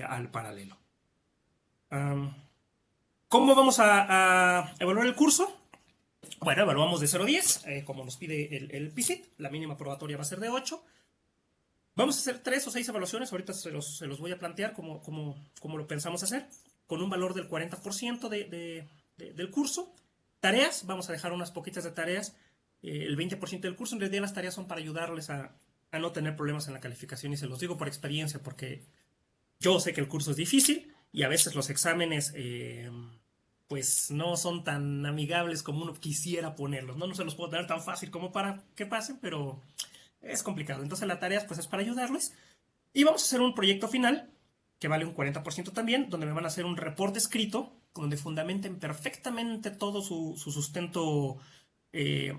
al paralelo. ¿Cómo vamos a evaluar el curso? Bueno, evaluamos de 0 a 10, como nos pide el PISIT. La mínima probatoria va a ser de 8. Vamos a hacer 3 o 6 evaluaciones. Ahorita se los voy a plantear como lo pensamos hacer. Con un valor del 40% del curso. Tareas, vamos a dejar unas poquitas de tareas. El 20% del curso, en realidad las tareas son para ayudarles a no tener problemas en la calificación. Y se los digo por experiencia, porque yo sé que el curso es difícil y a veces los exámenes pues no son tan amigables como uno quisiera ponerlos, ¿no? No se los puedo tener tan fácil como para que pasen, pero es complicado. Entonces la tarea pues es para ayudarles. Y vamos a hacer un proyecto final, que vale un 40% también, donde me van a hacer un reporte escrito, donde fundamenten perfectamente todo su sustento, eh,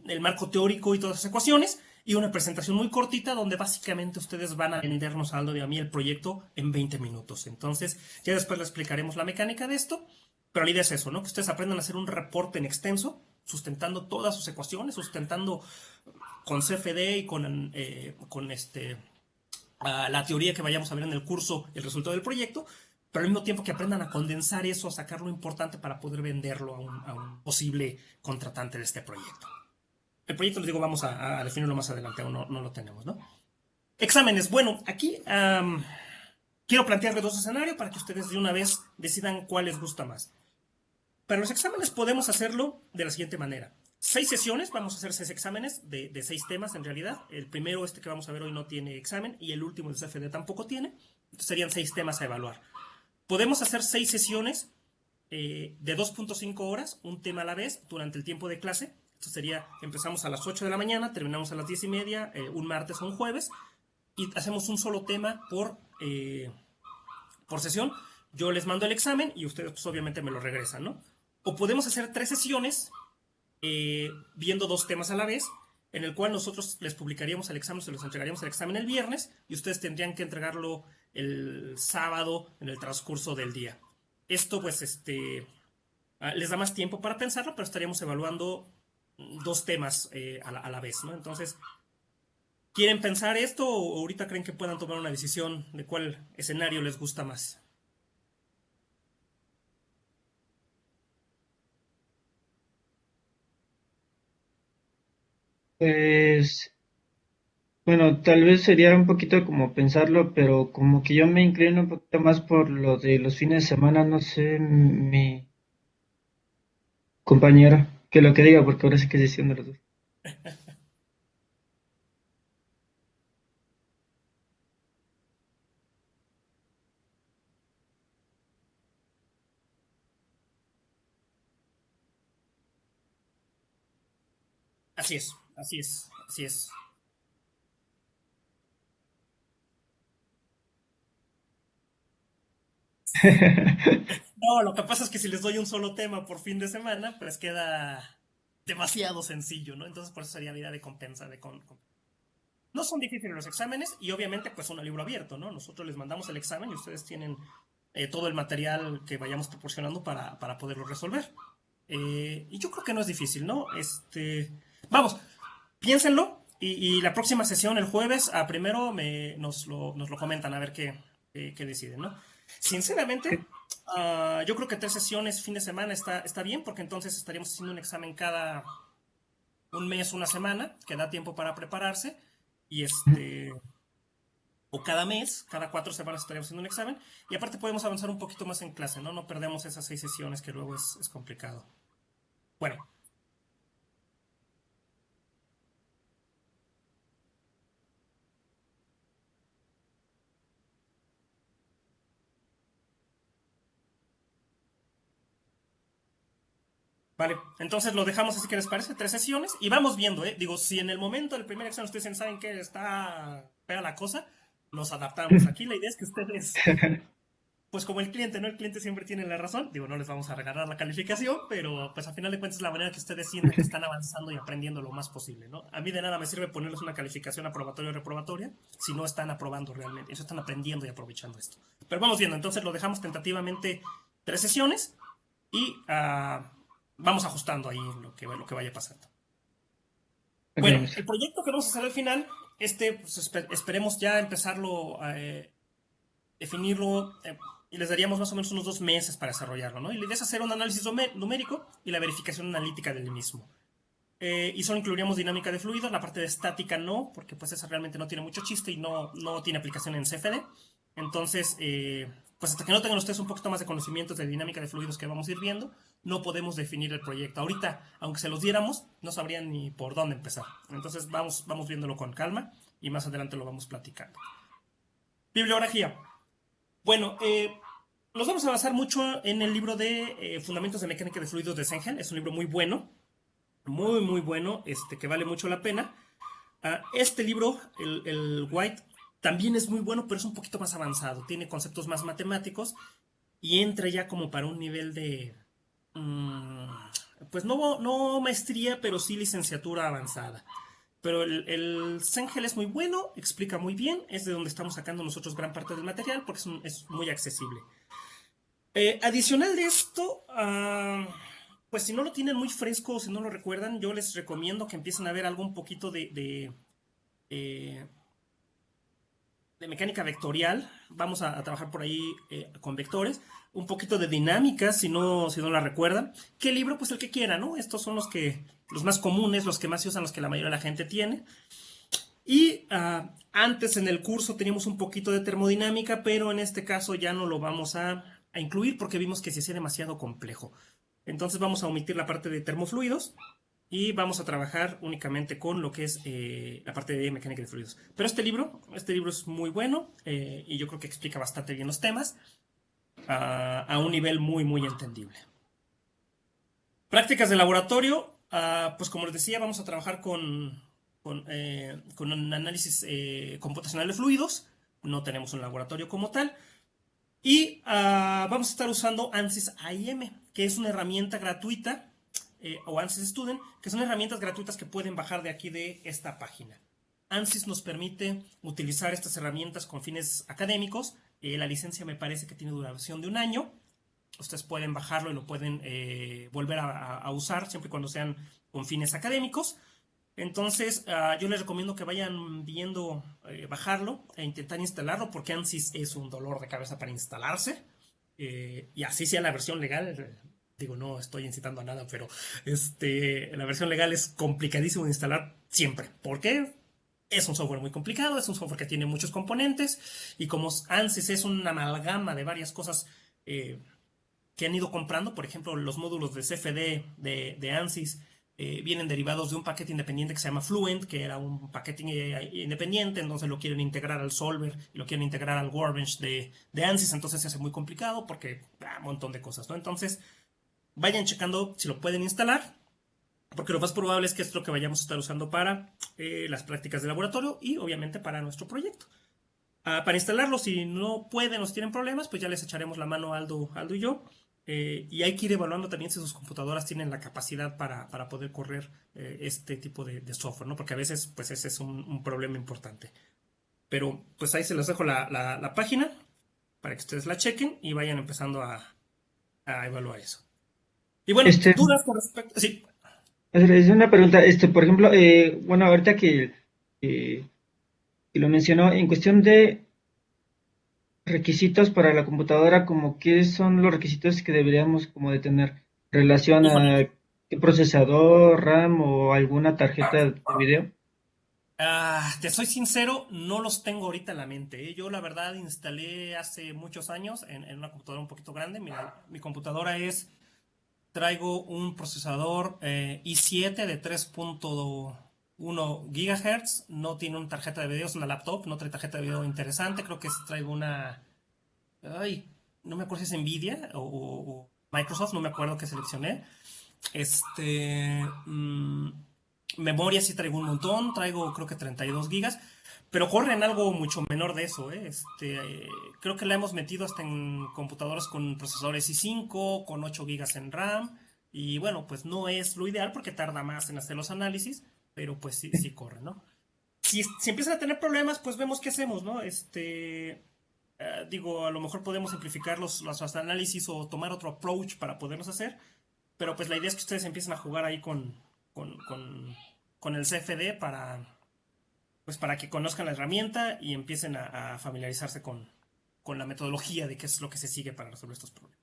el marco teórico y todas las ecuaciones, y una presentación muy cortita donde básicamente ustedes van a vendernos a Aldo y a mí el proyecto en 20 minutos. Entonces, ya después les explicaremos la mecánica de esto, pero la idea es eso, ¿no? Que ustedes aprendan a hacer un reporte en extenso, sustentando todas sus ecuaciones, sustentando con CFD y con la teoría que vayamos a ver en el curso, el resultado del proyecto, pero al mismo tiempo que aprendan a condensar eso, a sacar lo importante para poder venderlo a un posible contratante de este proyecto. El proyecto, les digo, vamos a definirlo más adelante, aún no lo tenemos, ¿no? Exámenes. Bueno, aquí quiero plantearles dos escenarios para que ustedes de una vez decidan cuál les gusta más. Para los exámenes podemos hacerlo de la siguiente manera. 6 sesiones, vamos a hacer 6 exámenes de 6 temas en realidad. El primero, que vamos a ver hoy, no tiene examen y el último, el CFD, tampoco tiene. Entonces serían 6 temas a evaluar. Podemos hacer 6 sesiones de 2.5 horas, un tema a la vez, durante el tiempo de clase. Esto sería, empezamos a las 8 de la mañana, terminamos a las 10:30, un martes o un jueves, y hacemos un solo tema por sesión. Yo les mando el examen y ustedes pues obviamente me lo regresan, ¿no? O podemos hacer 3 sesiones viendo 2 temas a la vez, en el cual nosotros les publicaríamos el examen, se los entregaríamos el examen el viernes y ustedes tendrían que entregarlo el sábado en el transcurso del día. Esto pues les da más tiempo para pensarlo, pero estaríamos evaluando 2 temas a la vez, ¿no? Entonces, ¿quieren pensar esto o ahorita creen que puedan tomar una decisión de cuál escenario les gusta más? Pues, bueno, tal vez sería un poquito como pensarlo, pero como que yo me inclino un poquito más por lo de los fines de semana, no sé, mi compañero, que lo que diga, porque ahora sí que es decisión de los dos. Así es, así es, así es. No, lo que pasa es que si les doy un solo tema por fin de semana, pues queda demasiado sencillo, ¿no? Entonces por eso sería la idea de compensa, No son difíciles los exámenes y obviamente pues son a libro abierto, ¿no? Nosotros les mandamos el examen y ustedes tienen todo el material que vayamos proporcionando para poderlo resolver. Y yo creo que no es difícil, ¿no? Vamos, piénsenlo y la próxima sesión el jueves a primero nos lo comentan a ver qué deciden, ¿no? Sinceramente, yo creo que 3 sesiones fin de semana está bien porque entonces estaríamos haciendo un examen cada un mes, una semana, que da tiempo para prepararse y o cada mes, cada 4 semanas estaríamos haciendo un examen y aparte podemos avanzar un poquito más en clase, ¿no? No perdemos esas 6 sesiones que luego es complicado. Bueno, vale, entonces lo dejamos así que les parece, 3 sesiones y vamos viendo, ¿eh? Digo, si en el momento del primer examen ustedes saben que está fea la cosa, nos adaptamos. Aquí la idea es que ustedes, pues como el cliente, ¿no? El cliente siempre tiene la razón. Digo, no les vamos a regalar la calificación, pero pues a final de cuentas es la manera que ustedes sientan que están avanzando y aprendiendo lo más posible, ¿no? A mí de nada me sirve ponerles una calificación aprobatoria o reprobatoria si no están aprobando realmente, eso están aprendiendo y aprovechando esto. Pero vamos viendo, entonces lo dejamos tentativamente 3 sesiones y vamos ajustando ahí lo que vaya pasando. Ok, Bueno, mister. el proyecto que vamos a hacer al final, pues, esperemos ya empezarlo definirlo y les daríamos más o menos unos 2 meses para desarrollarlo, ¿no? Y la idea es hacer un análisis numérico y la verificación analítica del mismo. Y solo incluiríamos dinámica de fluidos, la parte de estática no, porque pues esa realmente no tiene mucho chiste y no tiene aplicación en CFD. Entonces, pues hasta que no tengan ustedes un poquito más de conocimientos de dinámica de fluidos que vamos a ir viendo, no podemos definir el proyecto. Ahorita, aunque se los diéramos, no sabrían ni por dónde empezar. Entonces vamos viéndolo con calma y más adelante lo vamos platicando. Bibliografía. Bueno, nos vamos a basar mucho en el libro de Fundamentos de Mecánica de Fluidos de Sengel. Es un libro muy bueno, muy bueno, que vale mucho la pena. Este libro, el White, también es muy bueno, pero es un poquito más avanzado. Tiene conceptos más matemáticos y entra ya como para un nivel de, pues no maestría, pero sí licenciatura avanzada. Pero el Sengel es muy bueno, explica muy bien, es de donde estamos sacando nosotros gran parte del material porque es muy accesible. Adicional de esto, pues si no lo tienen muy fresco o si no lo recuerdan, yo les recomiendo que empiecen a ver algo un poquito eh, de mecánica vectorial. Vamos a trabajar por ahí con vectores. Un poquito de dinámica, si no la recuerdan. ¿Qué libro? Pues el que quiera, ¿no? Estos son los más comunes, los que más se usan, los que la mayoría de la gente tiene. Y antes en el curso teníamos un poquito de termodinámica, pero en este caso ya no lo vamos a incluir porque vimos que se hacía demasiado complejo. Entonces vamos a omitir la parte de termofluidos y vamos a trabajar únicamente con lo que es la parte de mecánica de fluidos. Pero este libro es muy bueno y yo creo que explica bastante bien los temas a un nivel muy entendible. Prácticas de laboratorio, pues como les decía, vamos a trabajar con un análisis computacional de fluidos. No tenemos un laboratorio como tal. Y vamos a estar usando ANSYS AIM, que es una herramienta gratuita, o ANSYS Student, que son herramientas gratuitas que pueden bajar de aquí de esta página. ANSYS nos permite utilizar estas herramientas con fines académicos. La licencia me parece que tiene duración de 1 año. Ustedes pueden bajarlo y lo pueden volver a usar siempre y cuando sean con fines académicos. Entonces, yo les recomiendo que vayan viendo bajarlo e intentar instalarlo, porque ANSYS es un dolor de cabeza para instalarse. Y así sea la versión legal, digo, no estoy incitando a nada, pero la versión legal es complicadísimo de instalar siempre. ¿Por qué? Es un software muy complicado, es un software que tiene muchos componentes, y como ANSYS es una amalgama de varias cosas que han ido comprando, por ejemplo, los módulos de CFD de ANSYS vienen derivados de un paquete independiente que se llama Fluent, que era un paquete independiente, entonces lo quieren integrar al solver y lo quieren integrar al workbench de ANSYS, entonces se hace muy complicado porque un montón de cosas, ¿no? Entonces, vayan checando si lo pueden instalar, porque lo más probable es que es lo que vayamos a estar usando para las prácticas de laboratorio y obviamente para nuestro proyecto. Para instalarlo, si no pueden o si tienen problemas, pues ya les echaremos la mano Aldo y yo. Y hay que ir evaluando también si sus computadoras tienen la capacidad para poder correr este tipo de software, ¿no? Porque a veces, pues ese es un problema importante. Pero, pues ahí se les dejo la página para que ustedes la chequen y vayan empezando a evaluar eso. Y bueno, Este, dudas con respecto. Sí. es una pregunta, por ejemplo, bueno, ahorita eh, que lo mencionó, en cuestión de requisitos para la computadora, como qué son los requisitos que deberíamos como de tener relación Híjole. a qué procesador, RAM o alguna tarjeta de video. Te soy sincero, no los tengo ahorita en la mente, ¿eh? Yo la verdad instalé hace muchos años en una computadora un poquito grande. Mira, mi computadora traigo un procesador i7 de 3.1 GHz, no tiene una tarjeta de video, es una laptop, no trae tarjeta de video interesante, creo que traigo ay, no me acuerdo si es Nvidia o Microsoft, no me acuerdo qué seleccioné. Memoria sí traigo un montón, traigo creo que 32 gigas, pero corre en algo mucho menor de eso, ¿eh? Creo que la hemos metido hasta en computadoras con procesadores i5, con 8 gigas en RAM, y bueno, pues no es lo ideal porque tarda más en hacer los análisis, pero pues sí corre, ¿no? Si empiezan a tener problemas, pues vemos qué hacemos, ¿no? Digo, a lo mejor podemos simplificar los análisis o tomar otro approach para poderlos hacer, pero pues la idea es que ustedes empiecen a jugar ahí con, con, con el CFD pues para que conozcan la herramienta y empiecen a familiarizarse con la metodología de qué es lo que se sigue para resolver estos problemas.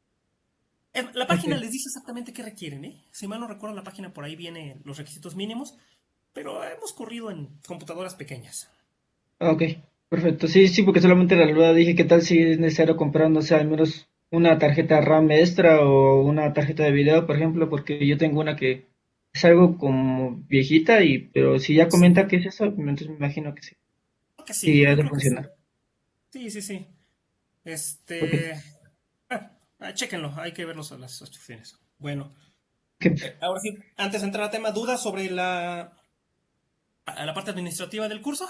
La Ok, página les dice exactamente qué requieren, ¿eh? Si mal no recuerdo, la página por ahí viene los requisitos mínimos, pero hemos corrido en computadoras pequeñas. ok, perfecto. Sí, sí, porque solamente la duda dije, ¿qué tal si es necesario comprar, no sé, al menos una tarjeta RAM extra o una tarjeta de video, por ejemplo? Porque yo tengo una que es algo como viejita, pero si ya Sí, comenta que es eso, entonces me imagino que sí. creo que sí, Sí, ha yo de creo que sí. funcionar. Sí, sí, sí. Ok, Este. Chéquenlo, hay que ver las instrucciones. Bueno, ok. ahora sí, antes de entrar al tema, ¿dudas sobre la parte administrativa del curso?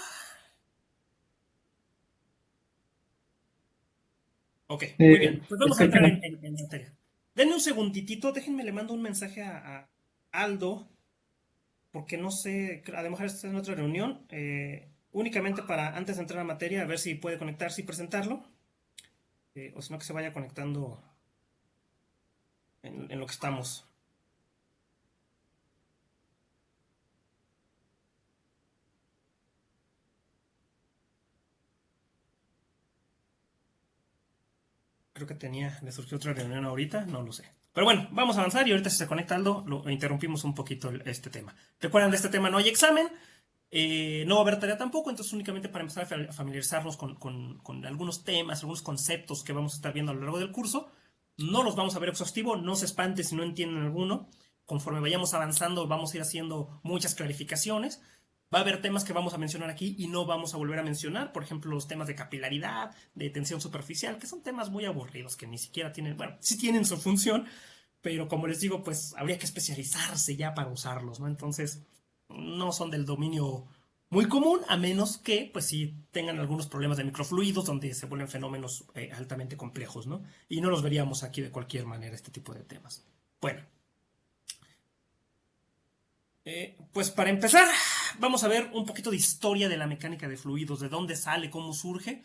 Ok, muy bien. Pues vamos a Creo que entrar no. en materia. Denme un segunditito, déjenme le mando un mensaje a Aldo, porque no sé, a lo mejor está en otra reunión, únicamente para antes de entrar a materia, a ver si puede conectarse y presentarlo, o si no que se vaya conectando en lo que estamos. Creo que le surgió otra reunión ahorita, no lo sé. Pero bueno, vamos a avanzar y ahorita si se conecta Aldo, lo interrumpimos un poquito este tema. Recuerden, de este tema no hay examen, no va a haber tarea tampoco, entonces únicamente para empezar a familiarizarnos con algunos temas, algunos conceptos que vamos a estar viendo a lo largo del curso. No los vamos a ver exhaustivo, no se espante si no entienden alguno. Conforme vayamos avanzando, vamos a ir haciendo muchas clarificaciones. Va a haber temas que vamos a mencionar aquí y no vamos a volver a mencionar, por ejemplo, los temas de capilaridad, de tensión superficial, que son temas muy aburridos, que ni siquiera tienen, bueno, sí tienen su función, pero como les digo, pues habría que especializarse ya para usarlos, ¿no? Entonces, no son del dominio muy común, a menos que, pues sí, tengan algunos problemas de microfluidos, donde se vuelven fenómenos altamente complejos, ¿no? Y no los veríamos aquí de cualquier manera, este tipo de temas. Bueno, pues para empezar, vamos a ver un poquito de historia de la mecánica de fluidos, de dónde sale, cómo surge.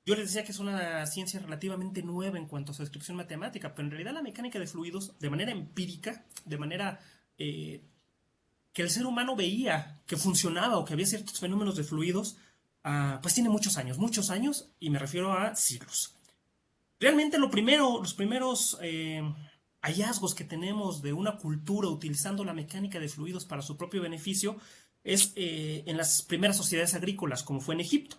Yo les decía que es una ciencia relativamente nueva en cuanto a su descripción matemática, pero en realidad la mecánica de fluidos, de manera empírica, de manera que el ser humano veía que funcionaba o que había ciertos fenómenos de fluidos, pues tiene muchos años, y me refiero a siglos. Realmente los primeros hallazgos que tenemos de una cultura utilizando la mecánica de fluidos para su propio beneficio es en las primeras sociedades agrícolas, como fue en Egipto.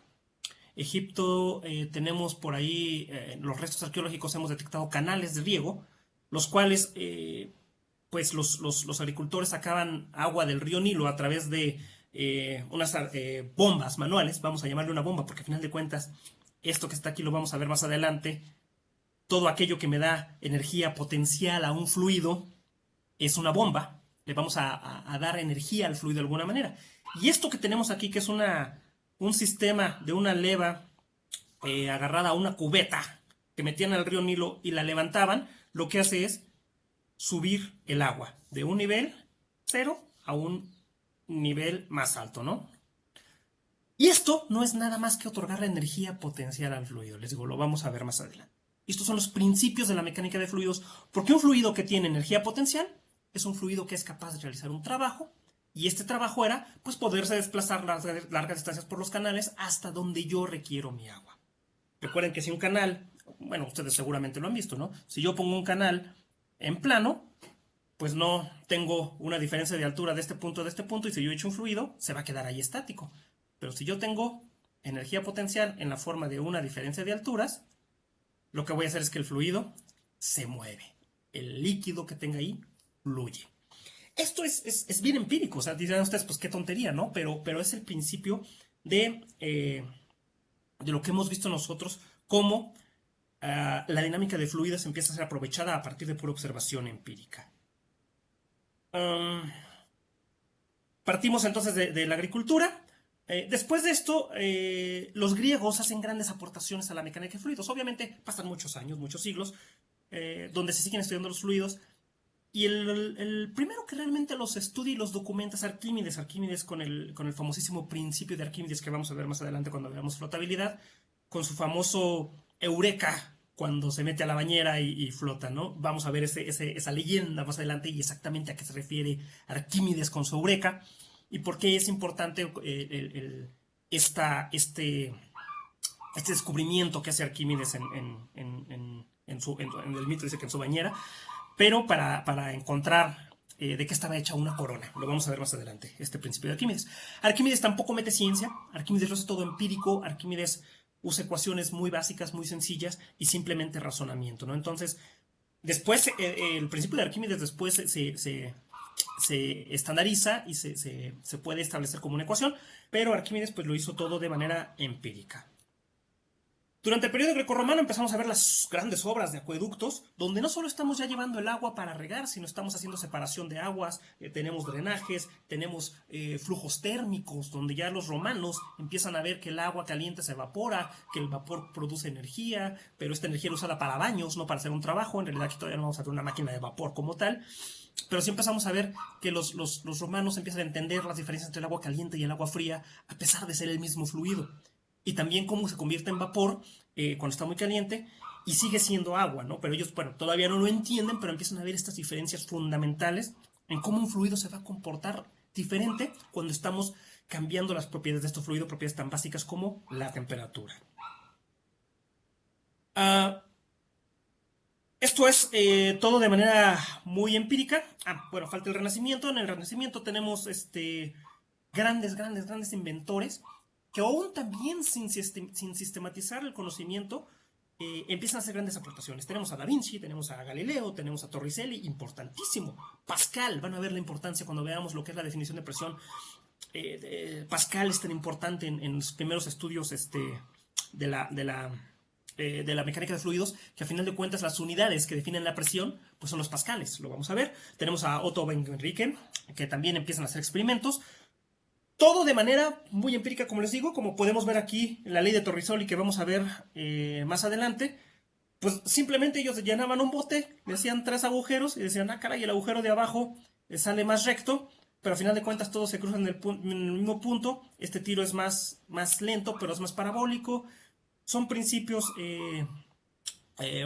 Egipto, tenemos por ahí, en los restos arqueológicos hemos detectado canales de riego, los cuales pues los agricultores sacaban agua del río Nilo a través de unas bombas manuales, vamos a llamarle una bomba, porque al final de cuentas, esto que está aquí lo vamos a ver más adelante, todo aquello que me da energía potencial a un fluido es una bomba, le vamos a dar energía al fluido de alguna manera. Y esto que tenemos aquí, que es un sistema de una leva agarrada a una cubeta que metían al río Nilo y la levantaban, lo que hace es subir el agua de un nivel cero a un nivel más alto, ¿no? Y esto no es nada más que otorgar la energía potencial al fluido. Les digo, lo vamos a ver más adelante. Estos son los principios de la mecánica de fluidos, porque un fluido que tiene energía potencial es un fluido que es capaz de realizar un trabajo, y este trabajo era pues poderse desplazar largas distancias por los canales hasta donde yo requiero mi agua. Recuerden que si un canal, bueno, ustedes seguramente lo han visto, ¿no? Si yo pongo un canal en plano, pues no tengo una diferencia de altura de este punto, y si yo echo un fluido, se va a quedar ahí estático. Pero si yo tengo energía potencial en la forma de una diferencia de alturas, lo que voy a hacer es que el fluido se mueve. El líquido que tenga ahí fluye. Esto es bien empírico, o sea, dirán ustedes, pues qué tontería, ¿no? Pero es el principio de lo que hemos visto nosotros, cómo la dinámica de fluidos empieza a ser aprovechada a partir de pura observación empírica. Um, Partimos entonces de la agricultura. Después de esto, los griegos hacen grandes aportaciones a la mecánica de fluidos. Obviamente pasan muchos años, muchos siglos, donde se siguen estudiando los fluidos. Y el primero que realmente los estudia y los documenta es Arquímedes. Arquímedes con el famosísimo principio de Arquímedes que vamos a ver más adelante cuando veamos flotabilidad, con su famoso Eureka cuando se mete a la bañera y flota, ¿no? Vamos a ver esa leyenda más adelante y exactamente a qué se refiere Arquímedes con su Eureka y por qué es importante esta este descubrimiento que hace Arquímedes en el mito, dice que en su bañera, pero para encontrar de qué estaba hecha una corona. Lo vamos a ver más adelante, este principio de Arquímedes. Arquímedes tampoco mete ciencia, Arquímedes lo hace todo empírico, Arquímedes usa ecuaciones muy básicas, muy sencillas y simplemente razonamiento, ¿no? Entonces, después, el principio de Arquímedes después se estandariza y se puede establecer como una ecuación, pero Arquímedes pues lo hizo todo de manera empírica. Durante el periodo grecorromano empezamos a ver las grandes obras de acueductos, donde no solo estamos ya llevando el agua para regar, sino estamos haciendo separación de aguas, tenemos drenajes, tenemos flujos térmicos, donde ya los romanos empiezan a ver que el agua caliente se evapora, que el vapor produce energía, pero esta energía era usada para baños, no para hacer un trabajo. En realidad aquí todavía no vamos a ver una máquina de vapor como tal, pero sí empezamos a ver que los romanos empiezan a entender las diferencias entre el agua caliente y el agua fría, a pesar de ser el mismo fluido. Y también cómo se convierte en vapor cuando está muy caliente y sigue siendo agua, ¿no? Pero ellos, bueno, todavía no lo entienden, pero empiezan a ver estas diferencias fundamentales en cómo un fluido se va a comportar diferente cuando estamos cambiando las propiedades de este fluido, propiedades tan básicas como la temperatura. Esto es todo de manera muy empírica. Bueno, falta el Renacimiento. En el Renacimiento tenemos grandes inventores que aún también sin sistematizar el conocimiento empiezan a hacer grandes aportaciones. Tenemos a Da Vinci, tenemos a Galileo, tenemos a Torricelli, importantísimo. Pascal, van a ver la importancia cuando veamos lo que es la definición de presión. Pascal es tan importante en los primeros estudios de la mecánica de fluidos, que a final de cuentas las unidades que definen la presión pues son los pascales, lo vamos a ver. Tenemos a Otto von Guericke, que también empiezan a hacer experimentos, todo de manera muy empírica, como les digo, como podemos ver aquí en la ley de Torricelli, que vamos a ver más adelante. Pues simplemente ellos llenaban un bote, le hacían 3 agujeros y decían, caray, el agujero de abajo sale más recto, pero al final de cuentas todos se cruzan en el mismo punto. Este tiro es más lento, pero es más parabólico. Son principios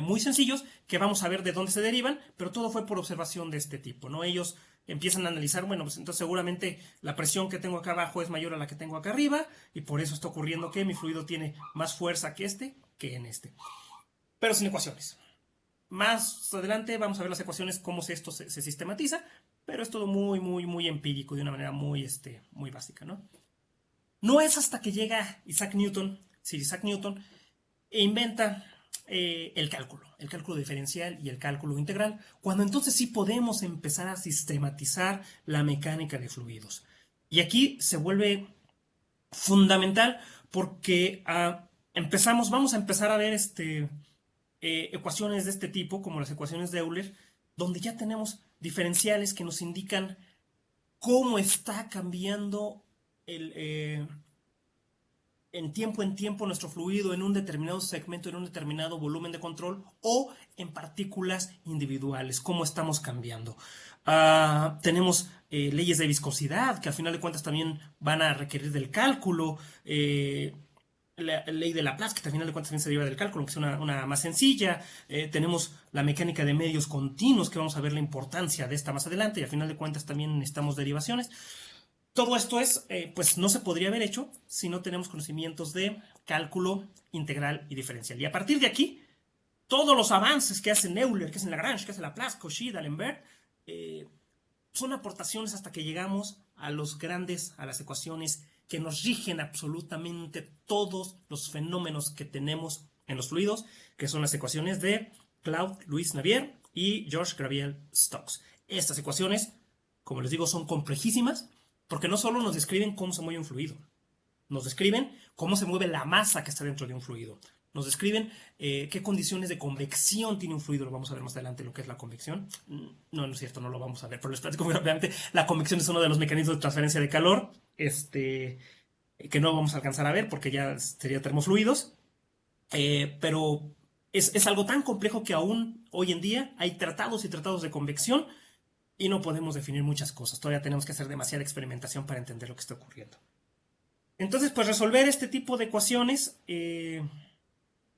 muy sencillos que vamos a ver de dónde se derivan, pero todo fue por observación de este tipo, ¿no? Ellos empiezan a analizar, bueno, pues entonces seguramente la presión que tengo acá abajo es mayor a la que tengo acá arriba, y por eso está ocurriendo que mi fluido tiene más fuerza que en este. Pero sin ecuaciones. Más adelante vamos a ver las ecuaciones, cómo esto se sistematiza, pero es todo muy empírico, de una manera muy básica, ¿no? No es hasta que llega Isaac Newton, Sir Isaac Newton, e inventa el cálculo diferencial y el cálculo integral, cuando entonces sí podemos empezar a sistematizar la mecánica de fluidos. Y aquí se vuelve fundamental porque vamos a empezar a ver ecuaciones de este tipo, como las ecuaciones de Euler, donde ya tenemos diferenciales que nos indican cómo está cambiando en tiempo nuestro fluido en un determinado segmento, en un determinado volumen de control o en partículas individuales, cómo estamos cambiando. Tenemos leyes de viscosidad que al final de cuentas también van a requerir del cálculo. La ley de Laplace, que al final de cuentas también se deriva del cálculo, que es una más sencilla. Tenemos la mecánica de medios continuos, que vamos a ver la importancia de esta más adelante, y al final de cuentas también necesitamos derivaciones. Todo esto pues no se podría haber hecho si no tenemos conocimientos de cálculo integral y diferencial. Y a partir de aquí, todos los avances que hace Euler, que hace Lagrange, que hace Laplace, Cauchy, D'Alembert, son aportaciones hasta que llegamos a las ecuaciones que nos rigen absolutamente todos los fenómenos que tenemos en los fluidos, que son las ecuaciones de Claude Louis Navier y Georges Gabriel Stokes. Estas ecuaciones, como les digo, son complejísimas, porque no solo nos describen cómo se mueve un fluido, nos describen cómo se mueve la masa que está dentro de un fluido, nos describen qué condiciones de convección tiene un fluido. Lo vamos a ver más adelante, lo que es la convección. No es cierto, no lo vamos a ver, pero les platico muy rápidamente. La convección es uno de los mecanismos de transferencia de calor, que no vamos a alcanzar a ver porque ya sería termofluidos, pero es algo tan complejo que aún hoy en día hay tratados y tratados de convección y no podemos definir muchas cosas. Todavía tenemos que hacer demasiada experimentación para entender lo que está ocurriendo. Entonces, pues resolver este tipo de ecuaciones,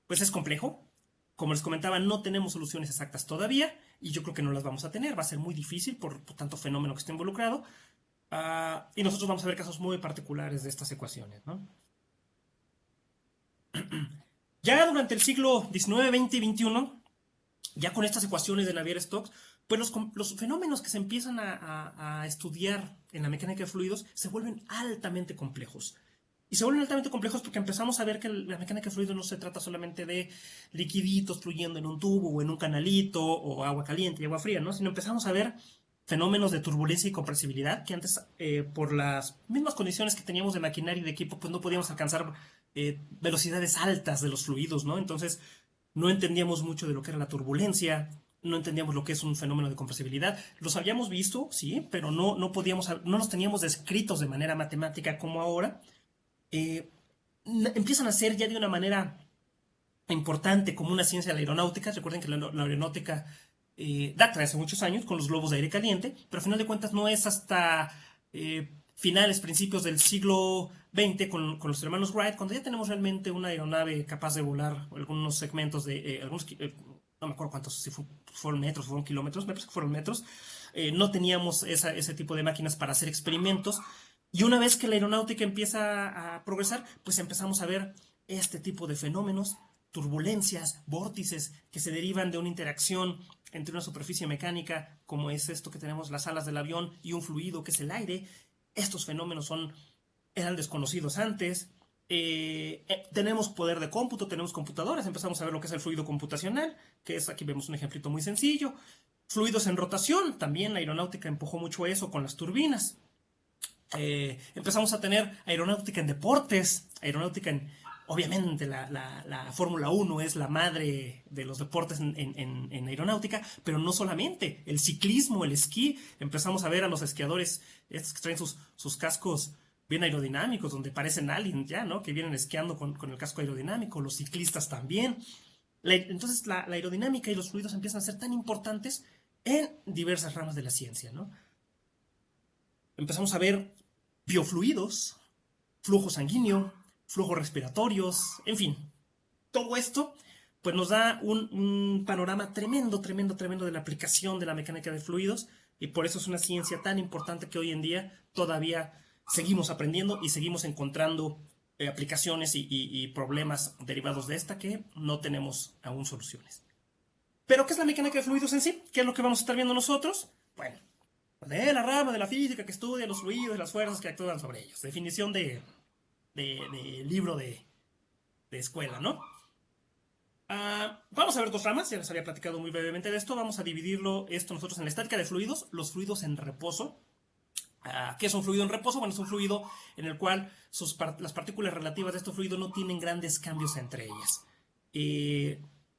pues es complejo. Como les comentaba, no tenemos soluciones exactas todavía y yo creo que no las vamos a tener. Va a ser muy difícil por tanto fenómeno que está involucrado. Y nosotros vamos a ver casos muy particulares de estas ecuaciones, ¿no? Ya durante el siglo XIX, XX y XXI, ya con estas ecuaciones de Navier-Stokes, pues los fenómenos que se empiezan a estudiar en la mecánica de fluidos se vuelven altamente complejos. Y se vuelven altamente complejos porque empezamos a ver que la mecánica de fluidos no se trata solamente de liquiditos fluyendo en un tubo o en un canalito o agua caliente y agua fría, ¿no? Sino empezamos a ver fenómenos de turbulencia y compresibilidad que antes, por las mismas condiciones que teníamos de maquinaria y de equipo, pues no podíamos alcanzar velocidades altas de los fluidos, ¿no? Entonces no entendíamos mucho de lo que era la turbulencia, no entendíamos lo que es un fenómeno de compresibilidad. Los habíamos visto, sí, pero no podíamos, no los teníamos descritos de manera matemática como ahora. eh, Empiezan a ser ya de una manera importante como una ciencia de la aeronáutica. Recuerden que la aeronáutica data de hace muchos años con los globos de aire caliente, pero al final de cuentas no es hasta finales, principios del siglo XX con los hermanos Wright, cuando ya tenemos realmente una aeronave capaz de volar algunos segmentos de no me acuerdo cuántos, si fueron metros, fueron kilómetros, me parece que fueron metros. No teníamos ese tipo de máquinas para hacer experimentos. Y una vez que la aeronáutica empieza a progresar, pues empezamos a ver este tipo de fenómenos, turbulencias, vórtices que se derivan de una interacción entre una superficie mecánica, como es esto que tenemos las alas del avión, y un fluido que es el aire. Estos fenómenos eran desconocidos antes. Tenemos poder de cómputo, tenemos computadoras, empezamos a ver lo que es el fluido computacional, que es, aquí vemos un ejemplito muy sencillo. Fluidos en rotación, también la aeronáutica empujó mucho eso con las turbinas. Empezamos a tener aeronáutica en deportes, aeronáutica en... Obviamente la Fórmula 1 es la madre de los deportes en aeronáutica, pero no solamente, el ciclismo, el esquí, empezamos a ver a los esquiadores, estos que traen sus cascos bien aerodinámicos, donde parecen aliens ya, ¿no? Que vienen esquiando con el casco aerodinámico, los ciclistas también. Entonces la aerodinámica y los fluidos empiezan a ser tan importantes en diversas ramas de la ciencia, ¿no? Empezamos a ver biofluidos, flujo sanguíneo, flujos respiratorios, en fin, todo esto pues nos da un panorama tremendo, tremendo, tremendo de la aplicación de la mecánica de fluidos, y por eso es una ciencia tan importante que hoy en día todavía seguimos aprendiendo y seguimos encontrando aplicaciones y problemas derivados de esta que no tenemos aún soluciones. ¿Pero qué es la mecánica de fluidos en sí? ¿Qué es lo que vamos a estar viendo nosotros? Bueno, de la rama de la física que estudia los fluidos y las fuerzas que actúan sobre ellos. Definición de libro de escuela, ¿no? Vamos a ver dos ramas, ya les había platicado muy brevemente de esto. Vamos a dividirlo esto nosotros en la estática de fluidos, los fluidos en reposo. ¿Qué es un fluido en reposo? Bueno, es un fluido en el cual las partículas relativas de este fluido no tienen grandes cambios entre ellas.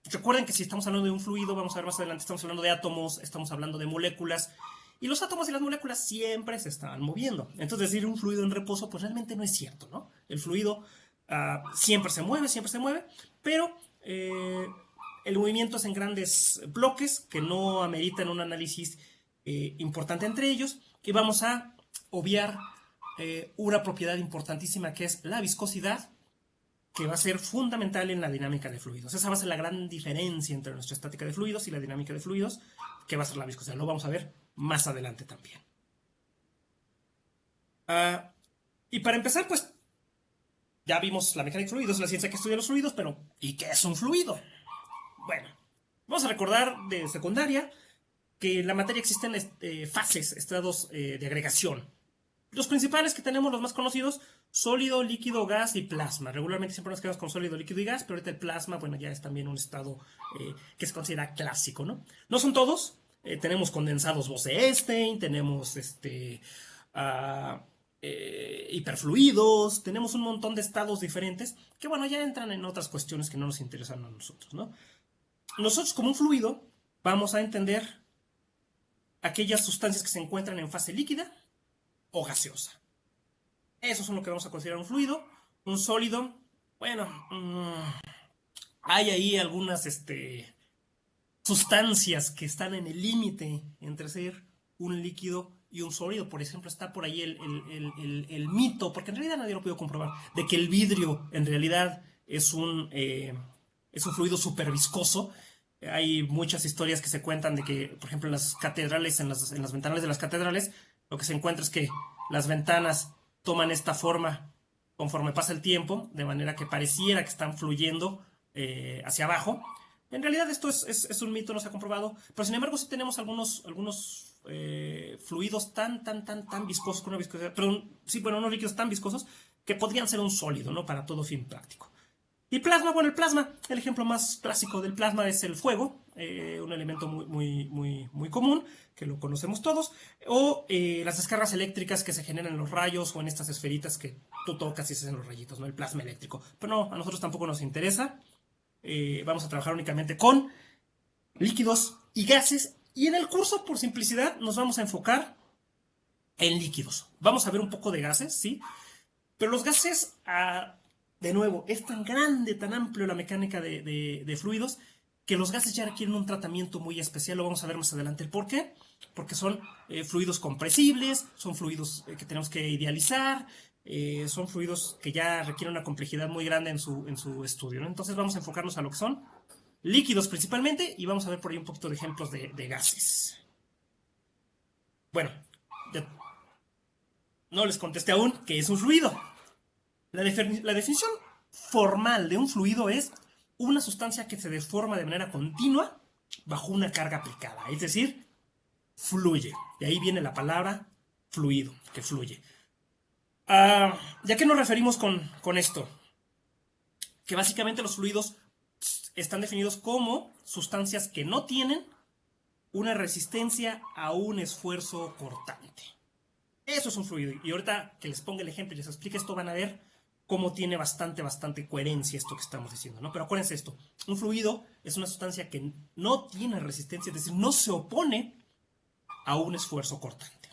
Recuerden que si estamos hablando de un fluido, vamos a ver más adelante, estamos hablando de átomos, estamos hablando de moléculas, y los átomos y las moléculas siempre se están moviendo. Entonces decir un fluido en reposo, pues realmente no es cierto, ¿no? El fluido siempre se mueve, pero el movimiento es en grandes bloques que no ameritan un análisis importante entre ellos, y vamos a obviar una propiedad importantísima que es la viscosidad, que va a ser fundamental en la dinámica de fluidos. Esa va a ser la gran diferencia entre nuestra estática de fluidos y la dinámica de fluidos, que va a ser la viscosidad. Lo vamos a ver más adelante también. Y para empezar, pues ya vimos la mecánica de fluidos, la ciencia que estudia los fluidos, pero ¿y qué es un fluido? Bueno, vamos a recordar de secundaria que en la materia existen fases, estados de agregación. Los principales que tenemos, los más conocidos, sólido, líquido, gas y plasma. Regularmente siempre nos quedamos con sólido, líquido y gas, pero ahorita el plasma, bueno, ya es también un estado que se considera clásico, ¿no? No son todos. Tenemos condensados Bose-Einstein, tenemos hiperfluidos, tenemos un montón de estados diferentes que, bueno, ya entran en otras cuestiones que no nos interesan a nosotros, ¿no? Nosotros, como un fluido, vamos a entender aquellas sustancias que se encuentran en fase líquida o gaseosa. Eso es lo que vamos a considerar un fluido. Un sólido, bueno, hay ahí algunas sustancias que están en el límite entre ser un líquido y un sólido. Por ejemplo, está por ahí el mito, porque en realidad nadie lo pudo comprobar, de que el vidrio en realidad es un fluido súper viscoso. Hay muchas historias que se cuentan de que, por ejemplo, en las catedrales, en las ventanales de las catedrales, lo que se encuentra es que las ventanas toman esta forma conforme pasa el tiempo, de manera que pareciera que están fluyendo hacia abajo. En realidad esto es un mito, no se ha comprobado, pero sin embargo sí tenemos algunos fluidos tan viscosos, con una viscosidad, pero sí, bueno, unos líquidos tan viscosos que podrían ser un sólido, ¿no? Para todo fin práctico. Y plasma, bueno, el plasma, el ejemplo más clásico del plasma es el fuego, un elemento muy común, que lo conocemos todos, o las descargas eléctricas que se generan en los rayos o en estas esferitas que tú tocas y se hacen los rayitos, ¿no? El plasma eléctrico. Pero no, a nosotros tampoco nos interesa. Vamos a trabajar únicamente con líquidos y gases, y en el curso, por simplicidad, nos vamos a enfocar en líquidos. Vamos a ver un poco de gases, ¿sí? Pero los gases, de nuevo, es tan grande, tan amplio la mecánica de fluidos, que los gases ya requieren un tratamiento muy especial. Lo vamos a ver más adelante. ¿El por qué? Porque son fluidos compresibles, son fluidos que tenemos que idealizar, son fluidos que ya requieren una complejidad muy grande en su estudio, ¿no? Entonces vamos a enfocarnos a lo que son líquidos principalmente, y vamos a ver por ahí un poquito de ejemplos de gases. Bueno, no les contesté aún qué es un fluido. La definición formal de un fluido es una sustancia que se deforma de manera continua bajo una carga aplicada, es decir, fluye. De ahí viene la palabra fluido, que fluye. ¿Ya qué nos referimos con esto? Que básicamente los fluidos están definidos como sustancias que no tienen una resistencia a un esfuerzo cortante. Eso es un fluido. Y ahorita que les ponga el ejemplo y les explique esto, van a ver cómo tiene bastante coherencia esto que estamos diciendo, ¿no? Pero acuérdense esto, un fluido es una sustancia que no tiene resistencia, es decir, no se opone a un esfuerzo cortante.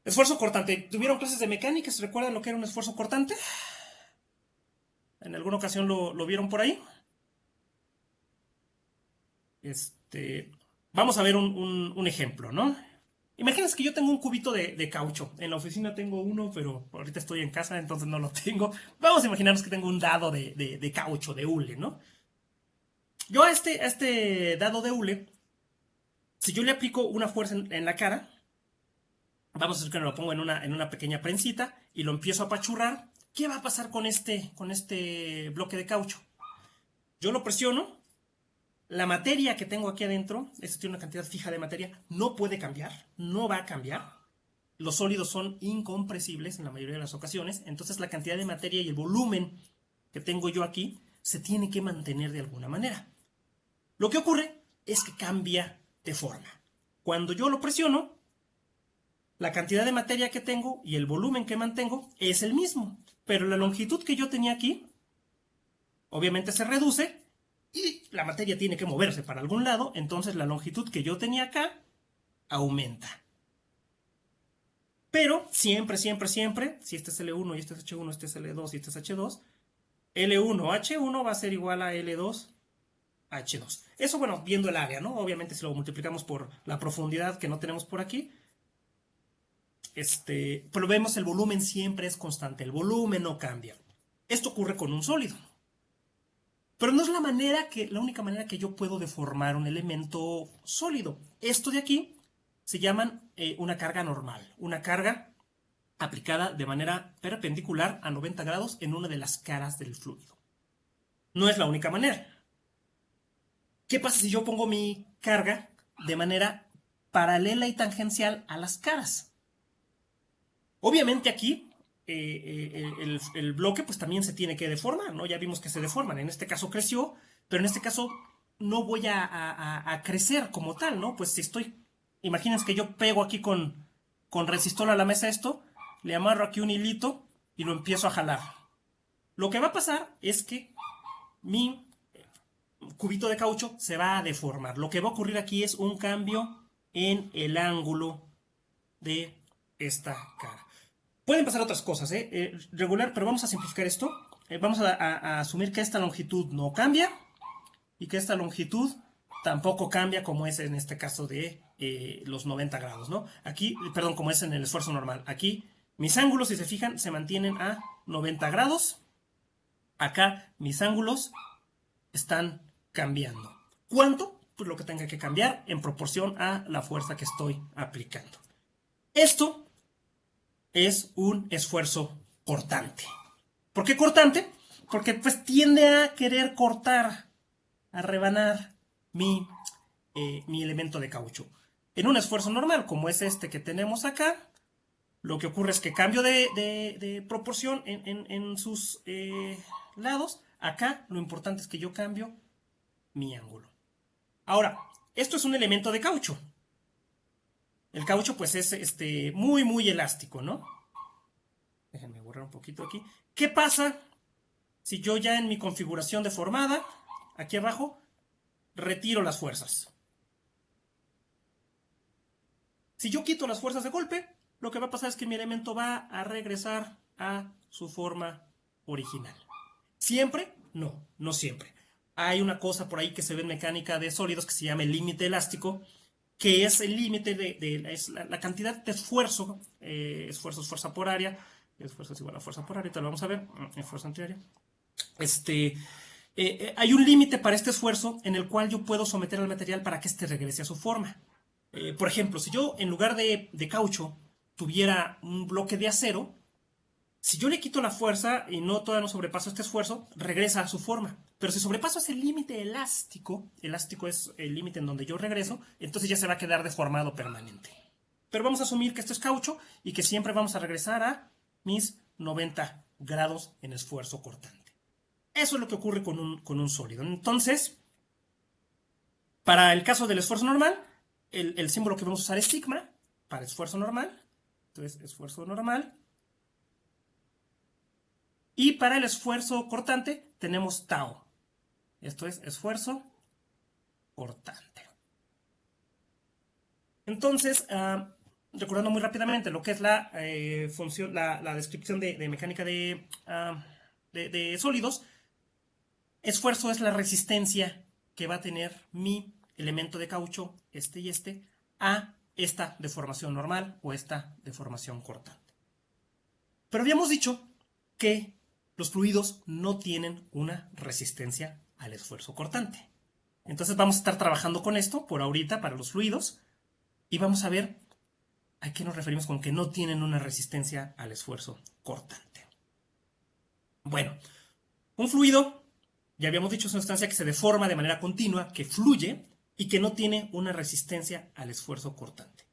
Esfuerzo cortante. ¿Tuvieron clases de mecánica? ¿Se recuerdan lo que era un esfuerzo cortante? ¿En alguna ocasión lo vieron por ahí? Vamos a ver un ejemplo, ¿no? Imagínense que yo tengo un cubito de caucho. En la oficina tengo uno, pero ahorita estoy en casa, entonces no lo tengo. Vamos a imaginarnos que tengo un dado de caucho, de hule, ¿no? Yo a este dado de hule, si yo le aplico una fuerza en la cara, vamos a hacer que lo pongo en una pequeña prensita y lo empiezo a apachurrar. ¿Qué va a pasar con este bloque de caucho? Yo lo presiono. La materia que tengo aquí adentro, esto tiene una cantidad fija de materia, no puede cambiar, no va a cambiar. Los sólidos son incompresibles en la mayoría de las ocasiones, entonces la cantidad de materia y el volumen que tengo yo aquí se tiene que mantener de alguna manera. Lo que ocurre es que cambia de forma. Cuando yo lo presiono, la cantidad de materia que tengo y el volumen que mantengo es el mismo, pero la longitud que yo tenía aquí, obviamente se reduce, y la materia tiene que moverse para algún lado, entonces la longitud que yo tenía acá aumenta. Pero siempre, si este es L1 y este es H1, este es L2 y este es H2, L1H1 va a ser igual a L2H2. Eso, bueno, viendo el área, ¿no? Obviamente si lo multiplicamos por la profundidad que no tenemos por aquí, pero vemos el volumen siempre es constante, el volumen no cambia. Esto ocurre con un sólido. Pero no es la única manera que yo puedo deformar un elemento sólido. Esto de aquí se llaman una carga normal, una carga aplicada de manera perpendicular a 90 grados en una de las caras del fluido. No es la única manera. ¿Qué pasa si yo pongo mi carga de manera paralela y tangencial a las caras? Obviamente aquí el bloque pues también se tiene que deformar, ¿no? Ya vimos que se deforman, en este caso creció, pero en este caso no voy a crecer como tal, ¿no? Pues si imagínense que yo pego aquí con resistol a la mesa esto, le amarro aquí un hilito y lo empiezo a jalar. Lo que va a pasar es que mi cubito de caucho se va a deformar. Lo que va a ocurrir aquí es un cambio en el ángulo de esta cara. Pueden pasar otras cosas, regular, pero vamos a simplificar esto. Vamos a asumir que esta longitud no cambia y que esta longitud tampoco cambia, como es en este caso de los 90 grados, ¿no? Aquí, perdón, como es en el esfuerzo normal. Aquí mis ángulos, si se fijan, se mantienen a 90 grados. Acá mis ángulos están cambiando. ¿Cuánto? Pues lo que tenga que cambiar en proporción a la fuerza que estoy aplicando. Esto es un esfuerzo cortante. ¿Por qué cortante? Porque pues tiende a querer cortar, a rebanar mi elemento de caucho. En un esfuerzo normal, como es este que tenemos acá, lo que ocurre es que cambio de proporción en sus lados. Acá lo importante es que yo cambio mi ángulo. Ahora, esto es un elemento de caucho. El caucho pues es muy muy elástico, ¿no? Déjenme borrar un poquito aquí. ¿Qué pasa si yo ya en mi configuración deformada, aquí abajo, retiro las fuerzas? Si yo quito las fuerzas de golpe, lo que va a pasar es que mi elemento va a regresar a su forma original. ¿Siempre? No, no siempre. Hay una cosa por ahí que se ve en mecánica de sólidos que se llama el límite elástico, que es el límite es la cantidad de esfuerzo. Esfuerzo es fuerza por área. Esfuerzo es igual a fuerza por área. Ahorita lo vamos a ver. Fuerza antiaérea. Hay un límite para este esfuerzo en el cual yo puedo someter al material para que éste regrese a su forma. Por ejemplo, si yo en lugar de caucho tuviera un bloque de acero, si yo le quito la fuerza y todavía no sobrepaso este esfuerzo, regresa a su forma. Pero si sobrepaso ese límite elástico, elástico es el límite en donde yo regreso, entonces ya se va a quedar deformado permanente. Pero vamos a asumir que esto es caucho y que siempre vamos a regresar a mis 90 grados en esfuerzo cortante. Eso es lo que ocurre con un sólido. Entonces, para el caso del esfuerzo normal, el símbolo que vamos a usar es sigma para esfuerzo normal. Entonces, esfuerzo normal. Y para el esfuerzo cortante tenemos tau. Esto es esfuerzo cortante. Entonces, recordando muy rápidamente lo que es la función, la descripción de mecánica de sólidos, esfuerzo es la resistencia que va a tener mi elemento de caucho, este y este, a esta deformación normal o esta deformación cortante. Pero habíamos dicho que los fluidos no tienen una resistencia al esfuerzo cortante. Entonces vamos a estar trabajando con esto por ahorita para los fluidos y vamos a ver a qué nos referimos con que no tienen una resistencia al esfuerzo cortante. Bueno, un fluido, ya habíamos dicho, es una sustancia que se deforma de manera continua, que fluye y que no tiene una resistencia al esfuerzo cortante.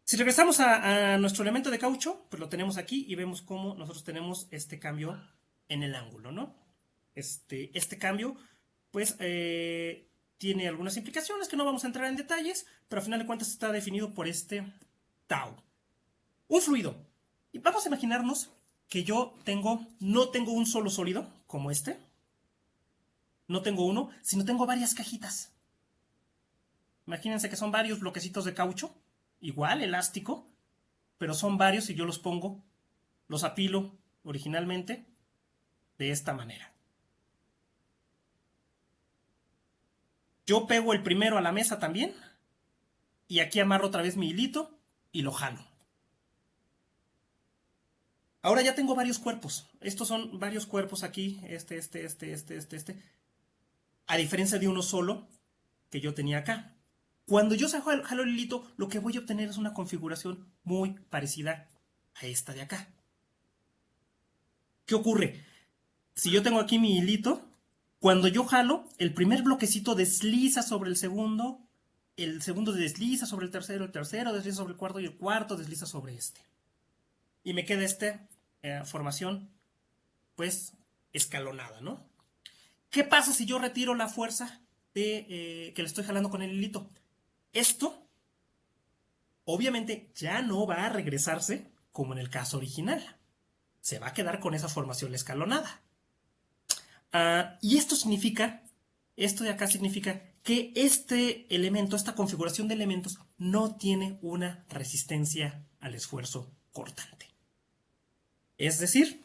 Si regresamos a nuestro elemento de caucho, pues lo tenemos aquí y vemos cómo nosotros tenemos este cambio en el ángulo, ¿no? Este cambio, pues, tiene algunas implicaciones que no vamos a entrar en detalles, pero al final de cuentas está definido por este tau. Un fluido. Y vamos a imaginarnos que yo no tengo un solo sólido, como este, no tengo uno, sino tengo varias cajitas. Imagínense que son varios bloquecitos de caucho, igual, elástico, pero son varios y yo los apilo originalmente de esta manera. Yo pego el primero a la mesa también y aquí amarro otra vez mi hilito y lo jalo. Ahora ya tengo varios cuerpos. Estos son varios cuerpos aquí, este. A diferencia de uno solo que yo tenía acá. Cuando yo jalo el hilito, lo que voy a obtener es una configuración muy parecida a esta de acá. ¿Qué ocurre? Si yo tengo aquí mi hilito, cuando yo jalo, el primer bloquecito desliza sobre el segundo desliza sobre el tercero desliza sobre el cuarto y el cuarto desliza sobre este. Y me queda esta formación, pues, escalonada, ¿no? ¿Qué pasa si yo retiro la fuerza que le estoy jalando con el hilito? Esto, obviamente, ya no va a regresarse como en el caso original. Se va a quedar con esa formación escalonada. Y esto de acá significa que este elemento, esta configuración de elementos, no tiene una resistencia al esfuerzo cortante. Es decir,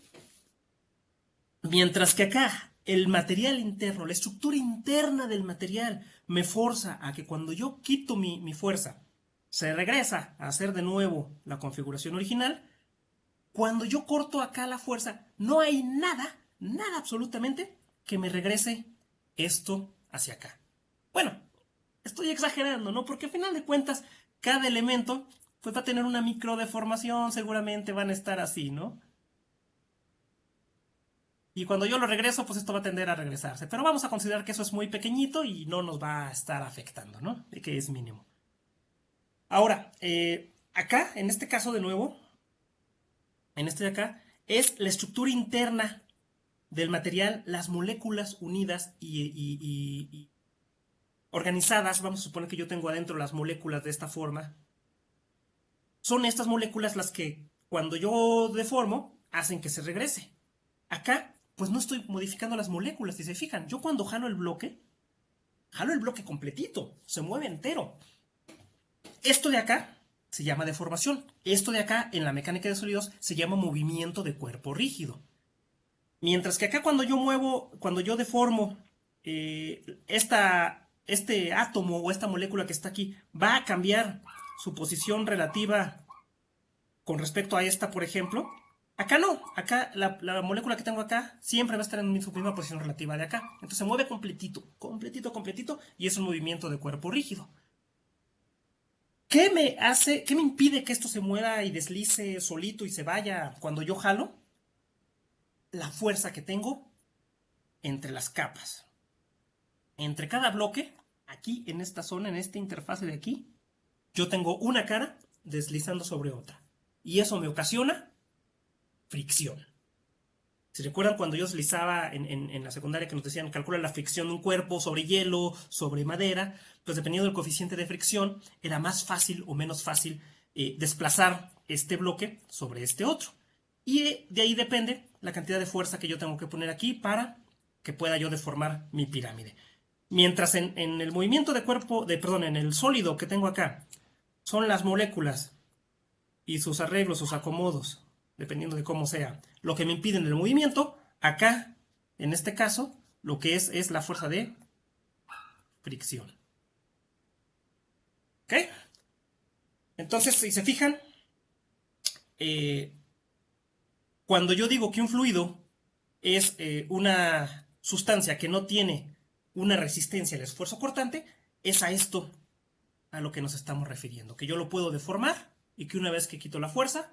mientras que acá el material interno, la estructura interna del material, me forza a que cuando yo quito mi fuerza, se regresa a hacer de nuevo la configuración original, cuando yo corto acá la fuerza, no hay nada absolutamente, que me regrese esto hacia acá. Bueno, estoy exagerando, ¿no? Porque al final de cuentas, cada elemento pues va a tener una micro deformación, seguramente van a estar así, ¿no? Y cuando yo lo regreso, pues esto va a tender a regresarse. Pero vamos a considerar que eso es muy pequeñito y no nos va a estar afectando, ¿no? De que es mínimo. Ahora, acá, en este caso de nuevo, en este de acá, es la estructura interna del material, las moléculas unidas y organizadas. Vamos a suponer que yo tengo adentro las moléculas de esta forma. Son estas moléculas las que, cuando yo deformo, hacen que se regrese. Acá, pues no estoy modificando las moléculas, si se fijan. Yo cuando jalo el bloque completito, se mueve entero. Esto de acá se llama deformación. Esto de acá, en la mecánica de sólidos, se llama movimiento de cuerpo rígido. Mientras que acá cuando yo deformo este átomo o esta molécula que está aquí, va a cambiar su posición relativa con respecto a esta, por ejemplo. Acá no, acá la molécula que tengo acá siempre va a estar en su misma posición relativa de acá. Entonces se mueve completito, completito, completito, y es un movimiento de cuerpo rígido. ¿Qué me impide que esto se mueva y deslice solito y se vaya cuando yo jalo? La fuerza que tengo entre las capas. Entre cada bloque, aquí en esta zona, en esta interfase de aquí, yo tengo una cara deslizando sobre otra. Y eso me ocasiona fricción. Si recuerdan cuando yo deslizaba en la secundaria que nos decían calcula la fricción de un cuerpo sobre hielo, sobre madera, pues dependiendo del coeficiente de fricción, era más fácil o menos fácil desplazar este bloque sobre este otro. Y de ahí depende la cantidad de fuerza que yo tengo que poner aquí para que pueda yo deformar mi pirámide. Mientras en el movimiento de cuerpo, perdón, en el sólido que tengo acá, son las moléculas y sus arreglos, sus acomodos, dependiendo de cómo sea, lo que me impiden el movimiento. Acá, en este caso, lo que es la fuerza de fricción. ¿Ok? Entonces, si se fijan, cuando yo digo que un fluido es una sustancia que no tiene una resistencia al esfuerzo cortante, es a esto a lo que nos estamos refiriendo, que yo lo puedo deformar y que una vez que quito la fuerza,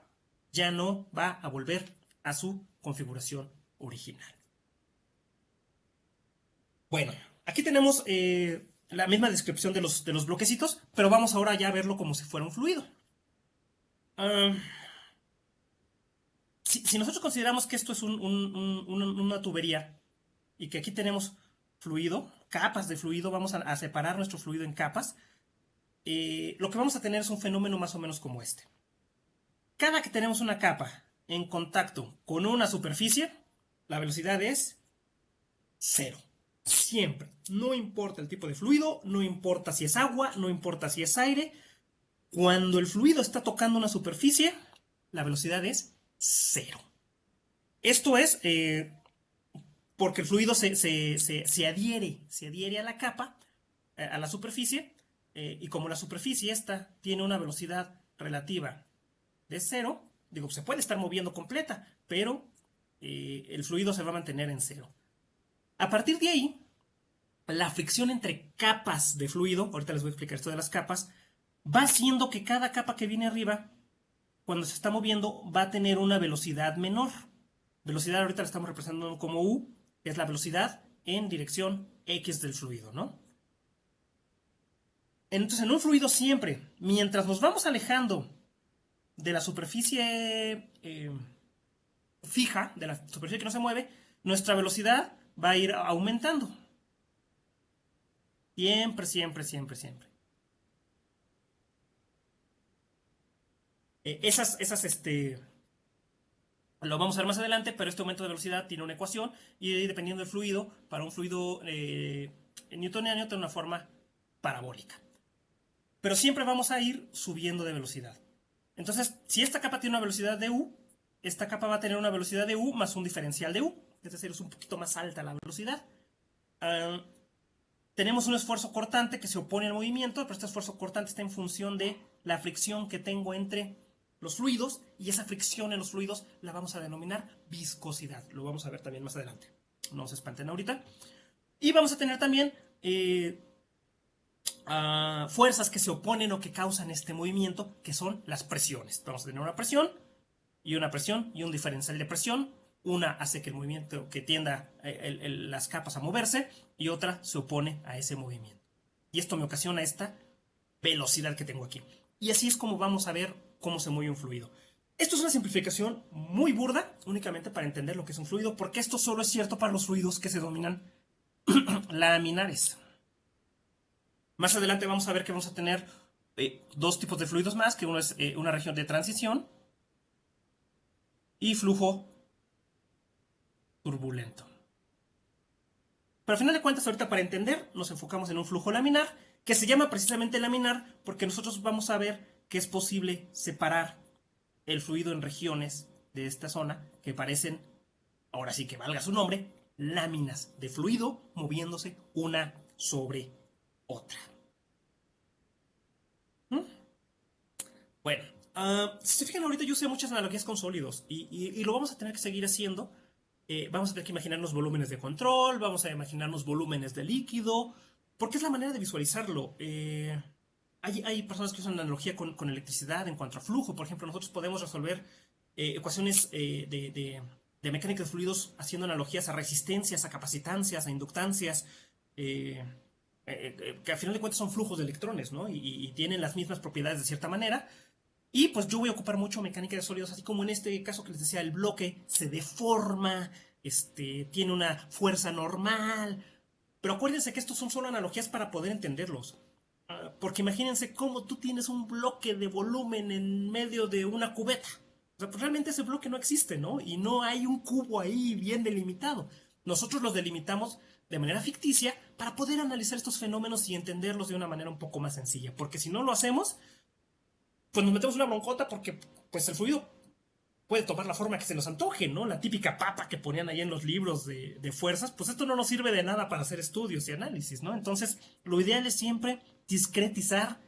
ya no va a volver a su configuración original. Bueno, aquí tenemos la misma descripción de los bloquecitos, pero vamos ahora ya a verlo como si fuera un fluido. Si nosotros consideramos que esto es una tubería y que aquí tenemos fluido, capas de fluido, vamos a separar nuestro fluido en capas, lo que vamos a tener es un fenómeno más o menos como este. Cada que tenemos una capa en contacto con una superficie, la velocidad es cero. Siempre. No importa el tipo de fluido, no importa si es agua, no importa si es aire. Cuando el fluido está tocando una superficie, la velocidad es cero. Esto es porque el fluido se adhiere a la capa, a la superficie, y como la superficie esta tiene una velocidad relativa de cero, digo, se puede estar moviendo completa, pero el fluido se va a mantener en cero. A partir de ahí, la fricción entre capas de fluido, ahorita les voy a explicar esto de las capas, va haciendo que cada capa que viene arriba, cuando se está moviendo, va a tener una velocidad menor. Velocidad ahorita la estamos representando como U, que es la velocidad en dirección X del fluido, ¿no? Entonces, en un fluido siempre, mientras nos vamos alejando de la superficie fija, de la superficie que no se mueve, nuestra velocidad va a ir aumentando. Siempre, siempre, siempre, siempre. Lo vamos a ver más adelante, pero este aumento de velocidad tiene una ecuación y dependiendo del fluido, para un fluido newtoniano tiene una forma parabólica. Pero siempre vamos a ir subiendo de velocidad. Entonces, si esta capa tiene una velocidad de U, esta capa va a tener una velocidad de U más un diferencial de U. Es decir, es un poquito más alta la velocidad. Tenemos un esfuerzo cortante que se opone al movimiento, pero este esfuerzo cortante está en función de la fricción que tengo entre los fluidos, y esa fricción en los fluidos la vamos a denominar viscosidad. Lo vamos a ver también más adelante. No se espanten ahorita. Y vamos a tener también fuerzas que se oponen o que causan este movimiento, que son las presiones. Vamos a tener una presión y un diferencial de presión Una hace que el movimiento, que tienda las capas a moverse, y otra se opone a ese movimiento. Y esto me ocasiona esta velocidad que tengo aquí. Y así es como vamos a ver cómo se mueve un fluido. Esto es una simplificación muy burda, únicamente para entender lo que es un fluido, porque esto solo es cierto para los fluidos que se denominan laminares. Más adelante vamos a ver que vamos a tener dos tipos de fluidos más, que uno es una región de transición y flujo turbulento. Pero al final de cuentas, ahorita para entender, nos enfocamos en un flujo laminar, que se llama precisamente laminar porque nosotros vamos a ver que es posible separar el fluido en regiones de esta zona que parecen, ahora sí que valga su nombre, láminas de fluido moviéndose una sobre otra. ¿Mm? Bueno, si se fijan ahorita yo sé muchas analogías con sólidos y lo vamos a tener que seguir haciendo. Vamos a tener que imaginarnos volúmenes de control, vamos a imaginarnos volúmenes de líquido, porque es la manera de visualizarlo. Hay personas que usan analogía con electricidad en cuanto a flujo. Por ejemplo, nosotros podemos resolver ecuaciones de mecánica de fluidos haciendo analogías a resistencias, a capacitancias, a inductancias, que al final de cuentas son flujos de electrones, ¿no? Y tienen las mismas propiedades de cierta manera. Y pues yo voy a ocupar mucho mecánica de sólidos, así como en este caso que les decía, el bloque se deforma, tiene una fuerza normal. Pero acuérdense que estos son solo analogías para poder entenderlos. Porque imagínense cómo tú tienes un bloque de volumen en medio de una cubeta. O sea, pues realmente ese bloque no existe, ¿no? Y no hay un cubo ahí bien delimitado. Nosotros los delimitamos de manera ficticia para poder analizar estos fenómenos y entenderlos de una manera un poco más sencilla. Porque si no lo hacemos, pues nos metemos una broncota porque pues el fluido puede tomar la forma que se nos antoje, ¿no? La típica papa que ponían ahí en los libros de fuerzas, pues esto no nos sirve de nada para hacer estudios y análisis, ¿no? Entonces, lo ideal es siempre discretizar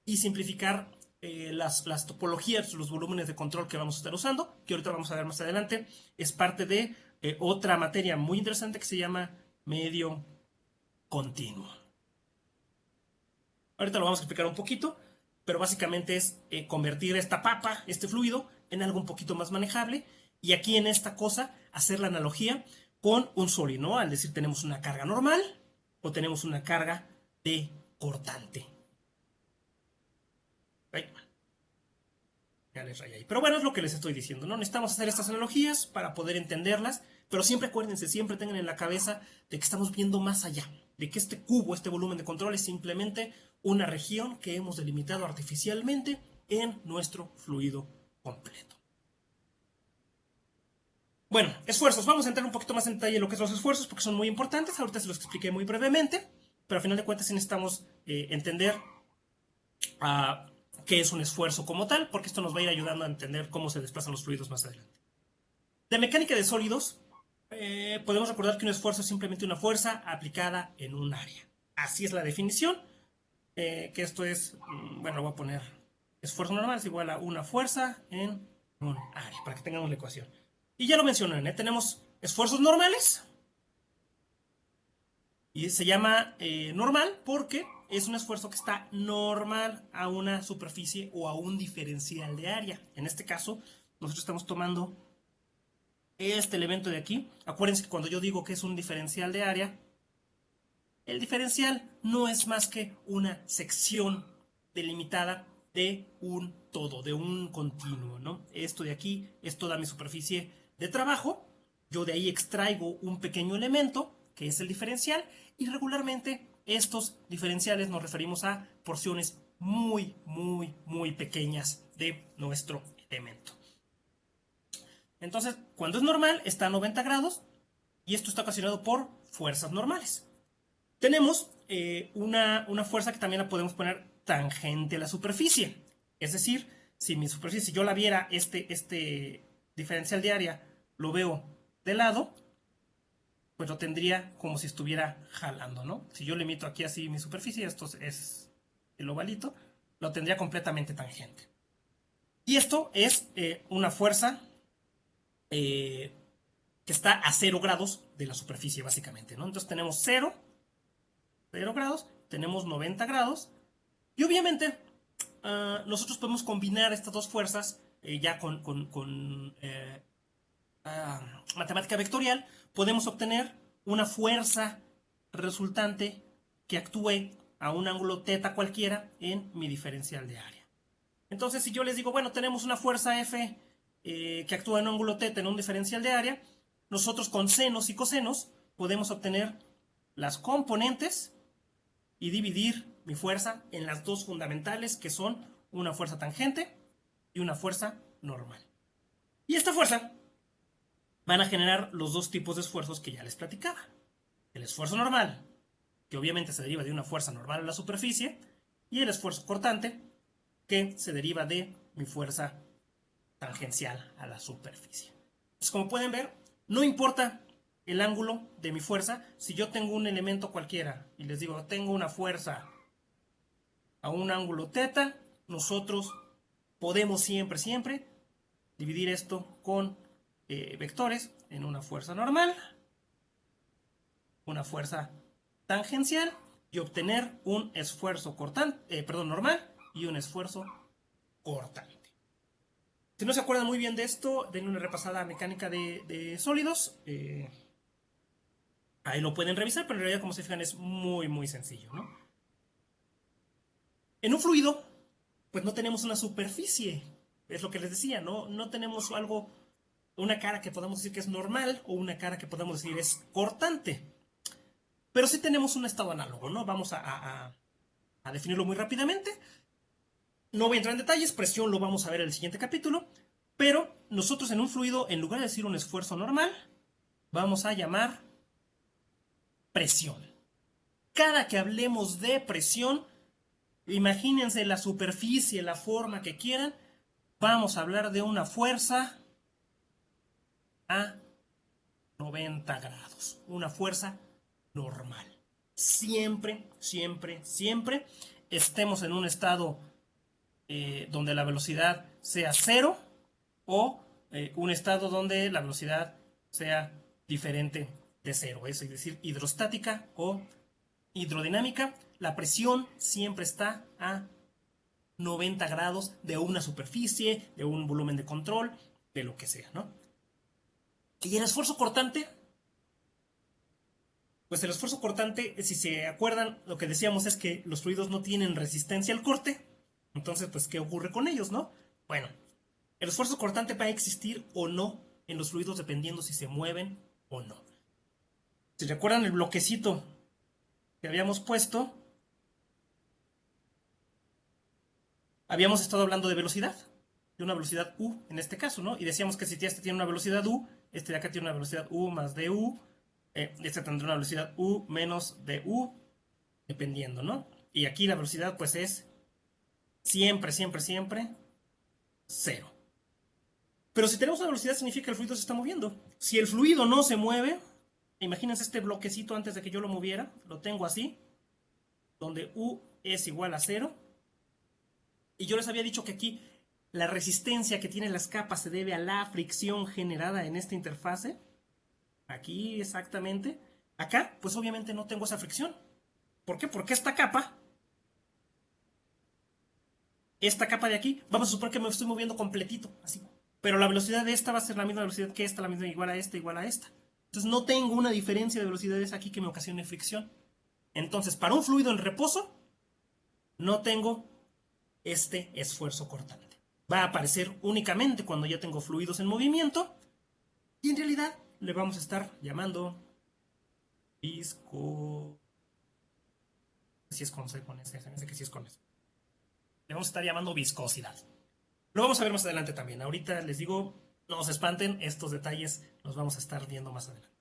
y simplificar las topologías, los volúmenes de control que vamos a estar usando, que ahorita vamos a ver más adelante. Es parte de otra materia muy interesante que se llama medio continuo. Ahorita lo vamos a explicar un poquito, pero básicamente es convertir esta papa, este fluido, en algo un poquito más manejable. Y aquí en esta cosa, hacer la analogía con un sólido, ¿no? Al decir tenemos una carga normal o tenemos una carga de cortante. Ay, ya les rayé ahí. Pero bueno, es lo que les estoy diciendo, ¿no? Necesitamos hacer estas analogías para poder entenderlas, pero siempre acuérdense, siempre tengan en la cabeza de que estamos viendo más allá, de que este cubo, este volumen de control es simplemente una región que hemos delimitado artificialmente en nuestro fluido completo. Bueno, esfuerzos. Vamos a entrar un poquito más en detalle en lo que son los esfuerzos porque son muy importantes. Ahorita se los expliqué muy brevemente, pero al final de cuentas sí necesitamos entender qué es un esfuerzo como tal, porque esto nos va a ir ayudando a entender cómo se desplazan los fluidos más adelante. De mecánica de sólidos, podemos recordar que un esfuerzo es simplemente una fuerza aplicada en un área. Así es la definición, que esto es, bueno, voy a poner esfuerzo normal es igual a una fuerza en un área, para que tengamos la ecuación. Y ya lo mencioné, tenemos esfuerzos normales, y se llama normal porque es un esfuerzo que está normal a una superficie o a un diferencial de área. En este caso, nosotros estamos tomando este elemento de aquí. Acuérdense que cuando yo digo que es un diferencial de área, el diferencial no es más que una sección delimitada de un todo, de un continuo, ¿no? Esto de aquí es toda mi superficie de trabajo. Yo de ahí extraigo un pequeño elemento, que es el diferencial, y regularmente estos diferenciales nos referimos a porciones muy, muy, muy pequeñas de nuestro elemento. Entonces, cuando es normal, está a 90 grados y esto está ocasionado por fuerzas normales. Tenemos una fuerza que también la podemos poner tangente a la superficie. Es decir, si mi superficie, si yo la viera, este diferencial de área, lo veo de lado, pues lo tendría como si estuviera jalando, ¿no? Si yo limito aquí así mi superficie, esto es el ovalito, lo tendría completamente tangente. Y esto es una fuerza que está a 0 grados de la superficie, básicamente, ¿no? Entonces tenemos 0 grados, tenemos 90 grados, y obviamente nosotros podemos combinar estas dos fuerzas ya con matemática vectorial, podemos obtener una fuerza resultante que actúe a un ángulo θ cualquiera en mi diferencial de área. Entonces, si yo les digo, bueno, tenemos una fuerza F que actúa en un ángulo θ en un diferencial de área, nosotros con senos y cosenos podemos obtener las componentes y dividir mi fuerza en las dos fundamentales, que son una fuerza tangente y una fuerza normal. Y esta fuerza van a generar los dos tipos de esfuerzos que ya les platicaba. El esfuerzo normal, que obviamente se deriva de una fuerza normal en la superficie, y el esfuerzo cortante, que se deriva de mi fuerza tangencial a la superficie. Entonces, como pueden ver, no importa el ángulo de mi fuerza. Si yo tengo un elemento cualquiera y les digo, tengo una fuerza a un ángulo θ, nosotros podemos siempre dividir esto con vectores en una fuerza normal, una fuerza tangencial, y obtener un esfuerzo normal y un esfuerzo cortante. Si no se acuerdan muy bien de esto, denle una repasada a mecánica de sólidos. Ahí lo pueden revisar, pero en realidad, como se fijan, es muy sencillo, ¿no? En un fluido, pues no tenemos una superficie. Es lo que les decía, ¿no? No tenemos una cara que podamos decir que es normal o una cara que podamos decir es cortante. Pero sí tenemos un estado análogo, ¿no? Vamos a definirlo muy rápidamente. No voy a entrar en detalles, presión lo vamos a ver en el siguiente capítulo, pero nosotros en un fluido, en lugar de decir un esfuerzo normal, vamos a llamar presión. Cada que hablemos de presión, imagínense la superficie, la forma que quieran, vamos a hablar de una fuerza a 90 grados, una fuerza normal. Siempre estemos en un estado donde la velocidad sea cero, o un estado donde la velocidad sea diferente de cero, es decir, hidrostática o hidrodinámica. La presión siempre está a 90 grados de una superficie, de un volumen de control, de lo que sea, ¿no? Y el esfuerzo cortante, pues el esfuerzo cortante, si se acuerdan, lo que decíamos es que los fluidos no tienen resistencia al corte. Entonces, pues, ¿qué ocurre con ellos, no? Bueno, el esfuerzo cortante va a existir o no en los fluidos dependiendo si se mueven o no. Si recuerdan el bloquecito que habíamos puesto, habíamos estado hablando de velocidad, de una velocidad u en este caso, ¿no? Y decíamos que si este tiene una velocidad u, este de acá tiene una velocidad u más du, este tendrá una velocidad u menos du, dependiendo, ¿no? Y aquí la velocidad, pues, es siempre cero. Pero si tenemos una velocidad, significa que el fluido se está moviendo. Si el fluido no se mueve, imagínense este bloquecito antes de que yo lo moviera, lo tengo así, donde u es igual a 0. Y yo les había dicho que aquí la resistencia que tienen las capas se debe a la fricción generada en esta interfase. Aquí exactamente. Acá, pues obviamente no tengo esa fricción. ¿Por qué? Porque esta capa de aquí, vamos a suponer que me estoy moviendo completito, así. Pero la velocidad de esta va a ser la misma velocidad que esta, la misma, igual a esta, igual a esta. Entonces no tengo una diferencia de velocidades aquí que me ocasione fricción. Entonces, para un fluido en reposo, no tengo este esfuerzo cortante. Va a aparecer únicamente cuando ya tengo fluidos en movimiento, y en realidad le vamos a estar llamando visco... Si es con C, con S, se me hace que sí es con S. Le vamos a estar llamando viscosidad. Lo vamos a ver más adelante también. Ahorita les digo, no se espanten, estos detalles los vamos a estar viendo más adelante.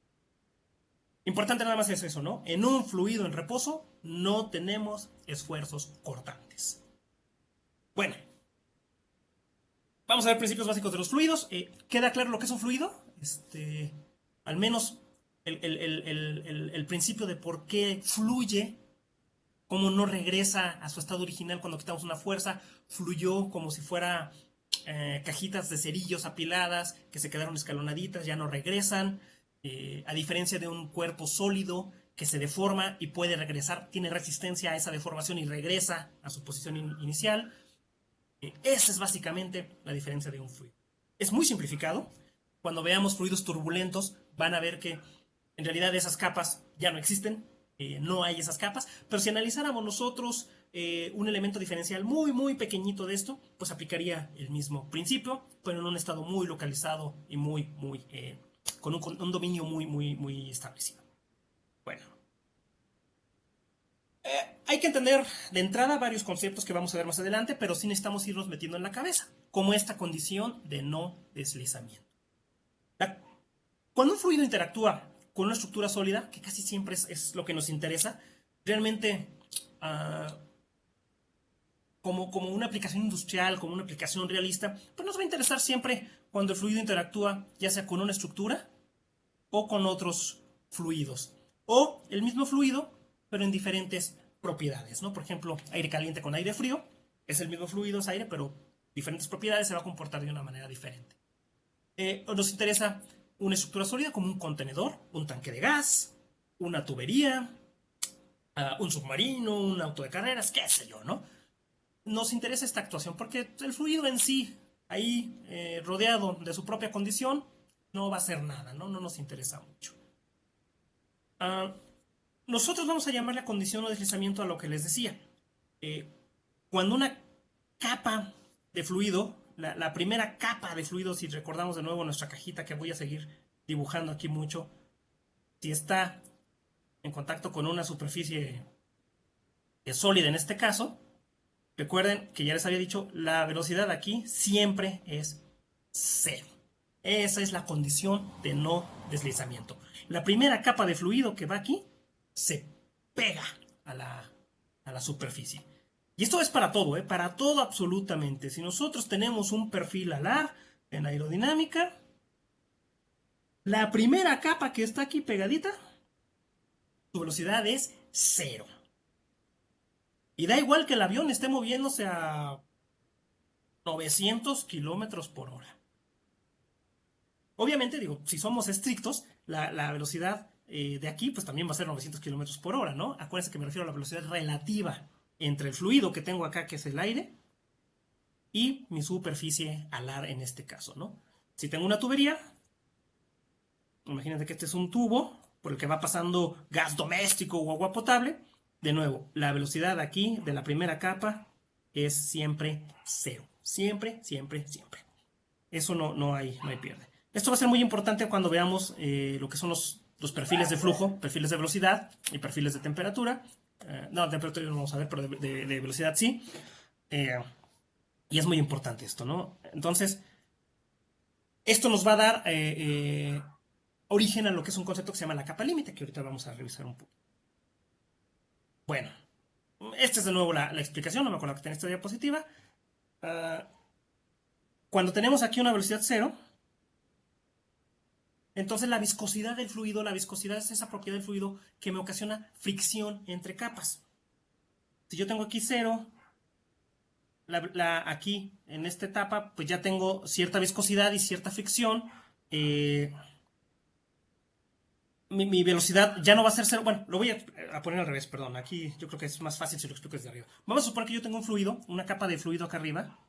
Importante nada más es eso, ¿no? En un fluido en reposo no tenemos esfuerzos cortantes. Bueno, vamos a ver principios básicos de los fluidos. ¿Queda claro lo que es un fluido? Al menos el principio de por qué fluye, cómo no regresa a su estado original cuando quitamos una fuerza. Fluyó como si fuera cajitas de cerillos apiladas que se quedaron escalonaditas, ya no regresan. A diferencia de un cuerpo sólido que se deforma y puede regresar, tiene resistencia a esa deformación y regresa a su posición inicial. Esa es básicamente la diferencia de un fluido. Es muy simplificado, Cuando veamos fluidos turbulentos, van a ver que en realidad esas capas ya no existen, no hay esas capas, pero si analizáramos nosotros un elemento diferencial muy, muy pequeñito de esto, pues aplicaría el mismo principio, pero en un estado muy localizado y con un dominio muy, muy, muy establecido. Bueno, hay que entender de entrada varios conceptos que vamos a ver más adelante, pero sí necesitamos irnos metiendo en la cabeza, como esta condición de no deslizamiento. La Cuando un fluido interactúa con una estructura sólida, que casi siempre es lo que nos interesa, realmente uh, como una aplicación industrial, como una aplicación realista, pues nos va a interesar siempre cuando el fluido interactúa ya sea con una estructura o con otros fluidos. O el mismo fluido, pero en diferentes propiedades, ¿no? Por ejemplo, aire caliente con aire frío, es el mismo fluido, es aire, pero diferentes propiedades se va a comportar de una manera diferente. Nos interesa una estructura sólida como un contenedor, un tanque de gas, una tubería, un submarino, un auto de carreras, qué sé yo, ¿no? Nos interesa esta actuación porque el fluido en sí, ahí rodeado de su propia condición, no va a hacer nada, ¿no? No nos interesa mucho. Uh, Nosotros vamos a llamarle condición o deslizamiento a lo que les decía. Cuando una capa de fluido, la primera capa de fluido, si recordamos de nuevo nuestra cajita que voy a seguir dibujando aquí mucho, si está en contacto con una superficie sólida en este caso, recuerden que ya les había dicho, la velocidad aquí siempre es cero. Esa es la condición de no deslizamiento. La primera capa de fluido que va aquí se pega a la superficie. Y esto es para todo, para todo absolutamente. Si nosotros tenemos un perfil alar en aerodinámica, la primera capa que está aquí pegadita, su velocidad es cero. Y da igual que el avión esté moviéndose a 900 kilómetros por hora. Obviamente, digo, si somos estrictos, la velocidad de aquí, pues también va a ser 900 kilómetros por hora, ¿no? Acuérdense que me refiero a la velocidad relativa entre el fluido que tengo acá, que es el aire, y mi superficie alar en este caso, ¿no? Si tengo una tubería, imagínate que este es un tubo por el que va pasando gas doméstico o agua potable. De nuevo, la velocidad aquí de la primera capa es siempre cero. Siempre, siempre, siempre. Eso no hay pierde. Esto va a ser muy importante cuando veamos lo que son los perfiles de flujo, perfiles de velocidad y perfiles de temperatura. No, de temperatura no vamos a ver, pero de velocidad sí. Y es muy importante esto, ¿no? Entonces, esto nos va a dar origen a lo que es un concepto que se llama la capa límite, que ahorita vamos a revisar un poco. Bueno, esta es de nuevo la explicación, no me acuerdo que tenía esta diapositiva. Cuando tenemos aquí una velocidad cero, entonces la viscosidad del fluido, la viscosidad es esa propiedad del fluido que me ocasiona fricción entre capas. Si yo tengo aquí cero, aquí en esta etapa, pues ya tengo cierta viscosidad y cierta fricción. Mi velocidad ya no va a ser cero. Bueno, lo voy a poner al revés, perdón. Aquí yo creo que es más fácil si lo explico desde arriba. Vamos a suponer que yo tengo un fluido, una capa de fluido acá arriba,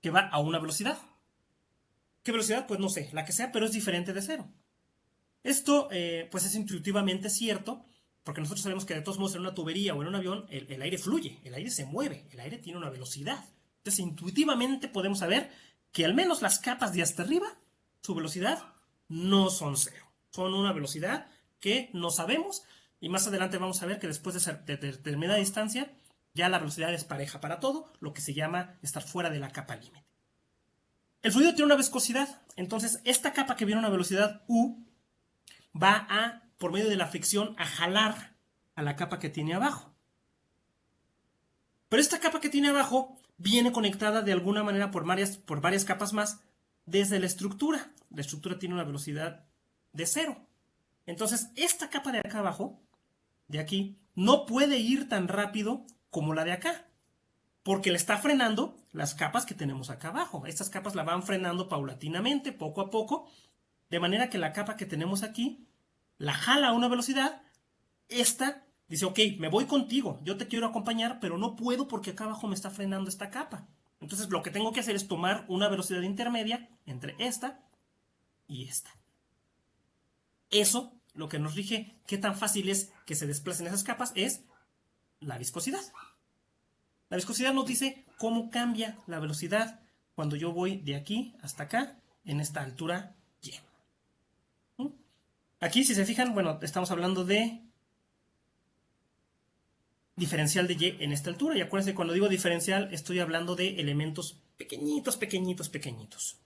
que va a una velocidad. ¿Qué velocidad? Pues no sé, la que sea, pero es diferente de cero. Esto, pues es intuitivamente cierto, porque nosotros sabemos que de todos modos en una tubería o en un avión el aire fluye, el aire se mueve, el aire tiene una velocidad. Entonces, intuitivamente podemos saber que al menos las capas de hasta arriba, su velocidad no son cero. Son una velocidad que no sabemos y más adelante vamos a ver que después de determinada distancia ya la velocidad es pareja para todo, lo que se llama estar fuera de la capa límite. El fluido tiene una viscosidad, entonces esta capa que viene a una velocidad U va a, por medio de la fricción, a jalar a la capa que tiene abajo. Pero esta capa que tiene abajo viene conectada de alguna manera por varias capas más desde la estructura. La estructura tiene una velocidad de cero. Entonces, esta capa de acá abajo, de aquí, no puede ir tan rápido como la de acá, porque le está frenando las capas que tenemos acá abajo. Estas capas la van frenando paulatinamente, poco a poco, de manera que la capa que tenemos aquí la jala a una velocidad. Esta dice, ok, me voy contigo, yo te quiero acompañar, pero no puedo porque acá abajo me está frenando esta capa. Entonces lo que tengo que hacer es tomar una velocidad intermedia entre esta y esta. Eso, lo que nos rige qué tan fácil es que se desplacen esas capas, es la viscosidad. La viscosidad nos dice cómo cambia la velocidad cuando yo voy de aquí hasta acá en esta altura y. Aquí, si se fijan, bueno, estamos hablando de diferencial de y en esta altura. Y acuérdense, cuando digo diferencial, estoy hablando de elementos pequeñitos, pequeñitos, pequeñitos.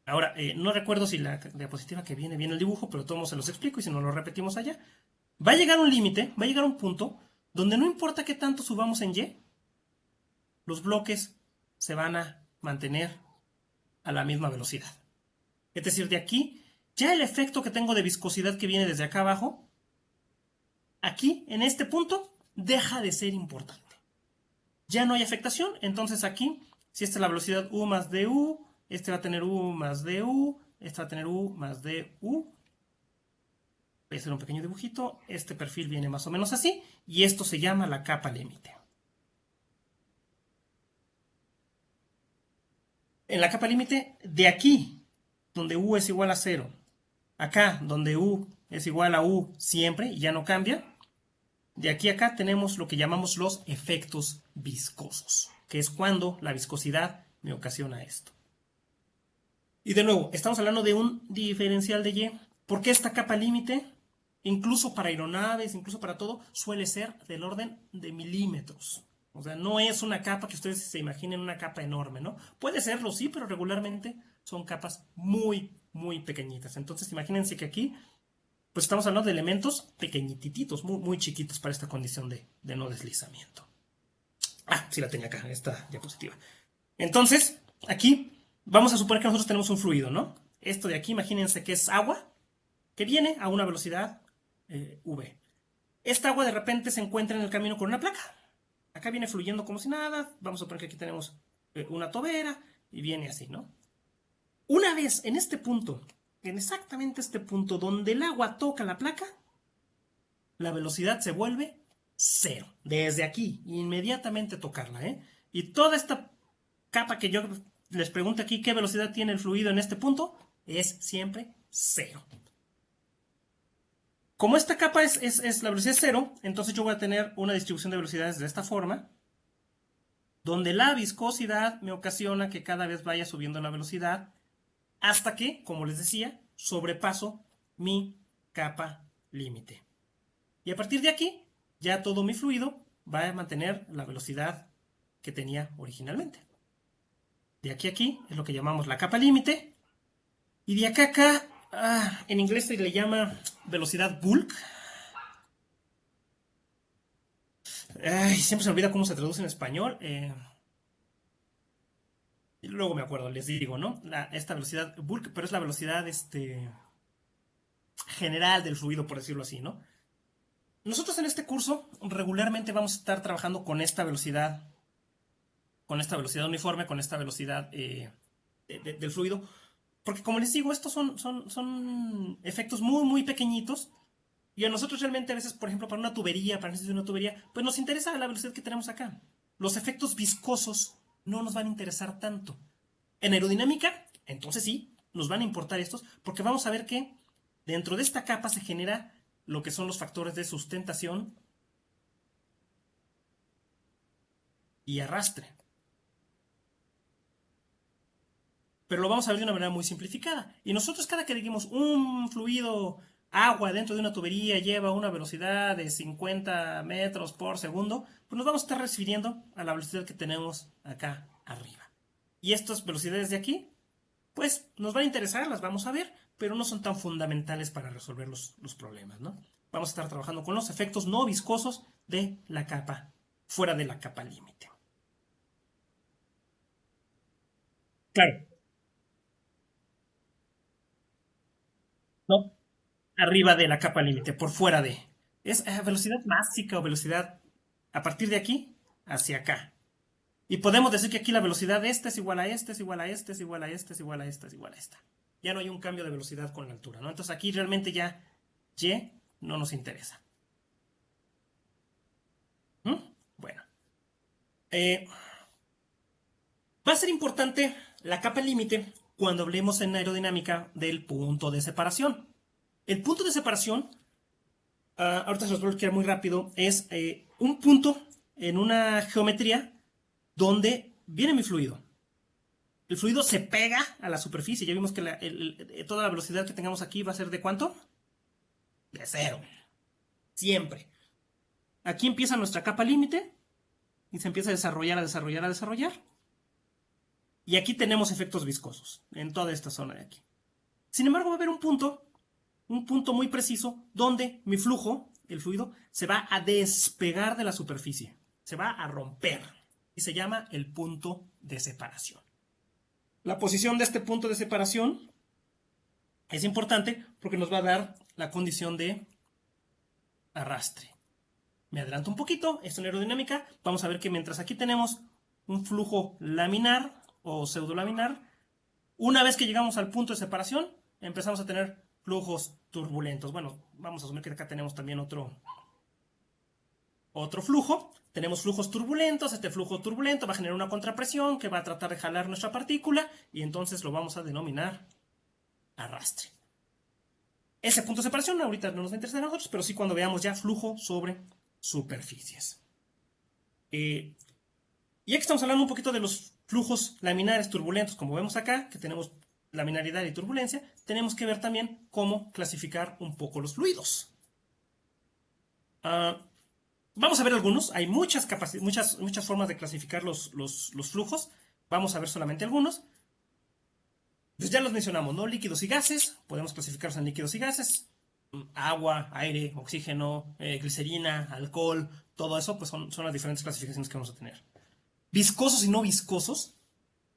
Ahora, no recuerdo si la diapositiva que viene el dibujo, pero todos se los explico y si no lo repetimos allá. Va a llegar un límite, va a llegar un punto donde no importa qué tanto subamos en y, los bloques se van a mantener a la misma velocidad. Es decir, de aquí, ya el efecto que tengo de viscosidad que viene desde acá abajo, aquí, en este punto, deja de ser importante. Ya no hay afectación, entonces aquí, si esta es la velocidad u más du, este va a tener u más du, este va a tener u más du. Voy a hacer un pequeño dibujito, este perfil viene más o menos así, y esto se llama la capa límite. En la capa límite, de aquí, donde u es igual a 0, acá, donde u es igual a u siempre, y ya no cambia, de aquí a acá tenemos lo que llamamos los efectos viscosos, que es cuando la viscosidad me ocasiona esto. Y de nuevo, estamos hablando de un diferencial de y. ¿Por qué esta capa límite? Incluso para aeronaves, incluso para todo, suele ser del orden de milímetros. O sea, no es una capa que ustedes se imaginen una capa enorme, ¿no? Puede serlo, sí, pero regularmente son capas muy, muy pequeñitas. Entonces, imagínense que aquí, pues estamos hablando de elementos pequeñititos, muy, muy chiquitos para esta condición de no deslizamiento. Ah, sí la tenía acá, esta diapositiva. Entonces, aquí vamos a suponer que nosotros tenemos un fluido, ¿no? Esto de aquí, imagínense que es agua que viene a una velocidad v. Esta agua de repente se encuentra en el camino con una placa. Acá viene fluyendo como si nada. Vamos a suponer que aquí tenemos una tobera y viene así, ¿no? Una vez en este punto, en exactamente este punto donde el agua toca la placa, la velocidad se vuelve cero. Desde aquí, inmediatamente tocarla, ¿eh? Y toda esta capa que yo les pregunto aquí qué velocidad tiene el fluido en este punto, es siempre cero. Como esta capa es la velocidad cero, entonces yo voy a tener una distribución de velocidades de esta forma, donde la viscosidad me ocasiona que cada vez vaya subiendo la velocidad, hasta que, como les decía, sobrepaso mi capa límite. Y a partir de aquí, ya todo mi fluido va a mantener la velocidad que tenía originalmente. De aquí a aquí es lo que llamamos la capa límite. Y de acá a acá, en inglés se le llama velocidad bulk. Siempre se me olvida cómo se traduce en español. Luego me acuerdo, les digo, ¿no? Esta velocidad bulk, pero es la velocidad general del fluido, por decirlo así, ¿no? Nosotros en este curso regularmente vamos a estar trabajando con esta velocidad uniforme, con esta velocidad del fluido, porque como les digo, estos son efectos muy, muy pequeñitos. Y a nosotros realmente a veces, por ejemplo, para una tubería, para necesitar una tubería, pues nos interesa la velocidad que tenemos acá. Los efectos viscosos no nos van a interesar tanto. En aerodinámica, entonces sí, nos van a importar estos, porque vamos a ver que dentro de esta capa se genera lo que son los factores de sustentación y arrastre. Pero lo vamos a ver de una manera muy simplificada. Y nosotros cada que digamos un fluido agua dentro de una tubería lleva una velocidad de 50 metros por segundo, pues nos vamos a estar refiriendo a la velocidad que tenemos acá arriba. Y estas velocidades de aquí, pues nos van a interesar, las vamos a ver, pero no son tan fundamentales para resolver los problemas, ¿no? Vamos a estar trabajando con los efectos no viscosos de la capa, fuera de la capa límite. Claro, no arriba de la capa límite, por fuera de. Es velocidad máxima o velocidad a partir de aquí hacia acá. Y podemos decir que aquí la velocidad de esta es igual a esta, es igual a esta, es igual a esta, es igual a esta, es igual a esta. Ya no hay un cambio de velocidad con la altura, ¿no? Entonces aquí realmente ya y no nos interesa. ¿Mm? Bueno. Va a ser importante la capa límite cuando hablemos en aerodinámica del punto de separación. El punto de separación, ahorita se los voy a explicar muy rápido, es un punto en una geometría donde viene mi fluido. El fluido se pega a la superficie. Ya vimos que toda la velocidad que tengamos aquí va a ser ¿de cuánto? De 0. Siempre. Aquí empieza nuestra capa límite y se empieza a desarrollar, a desarrollar, a desarrollar. Y aquí tenemos efectos viscosos en toda esta zona de aquí. Sin embargo, va a haber un punto muy preciso donde mi flujo, el fluido, se va a despegar de la superficie. Se va a romper. Y se llama el punto de separación. La posición de este punto de separación es importante porque nos va a dar la condición de arrastre. Me adelanto un poquito, esto en aerodinámica. Vamos a ver que mientras aquí tenemos un flujo laminar o pseudolaminar, una vez que llegamos al punto de separación, empezamos a tener flujos turbulentos. Bueno, vamos a asumir que acá tenemos también otro flujo. Tenemos flujos turbulentos. Este flujo turbulento va a generar una contrapresión que va a tratar de jalar nuestra partícula y entonces lo vamos a denominar arrastre. Ese punto de separación ahorita no nos va a interesar a nosotros, pero sí cuando veamos ya flujo sobre superficies. Y ya que estamos hablando un poquito de los flujos laminares turbulentos, como vemos acá, que tenemos laminaridad y turbulencia, tenemos que ver también cómo clasificar un poco los fluidos. Vamos a ver algunos. Hay muchas formas de clasificar los flujos. Vamos a ver solamente algunos. Pues ya los mencionamos, ¿no? Líquidos y gases. Podemos clasificarlos en líquidos y gases. Agua, aire, oxígeno, glicerina, alcohol, todo eso, pues son las diferentes clasificaciones que vamos a tener. Viscosos y no viscosos.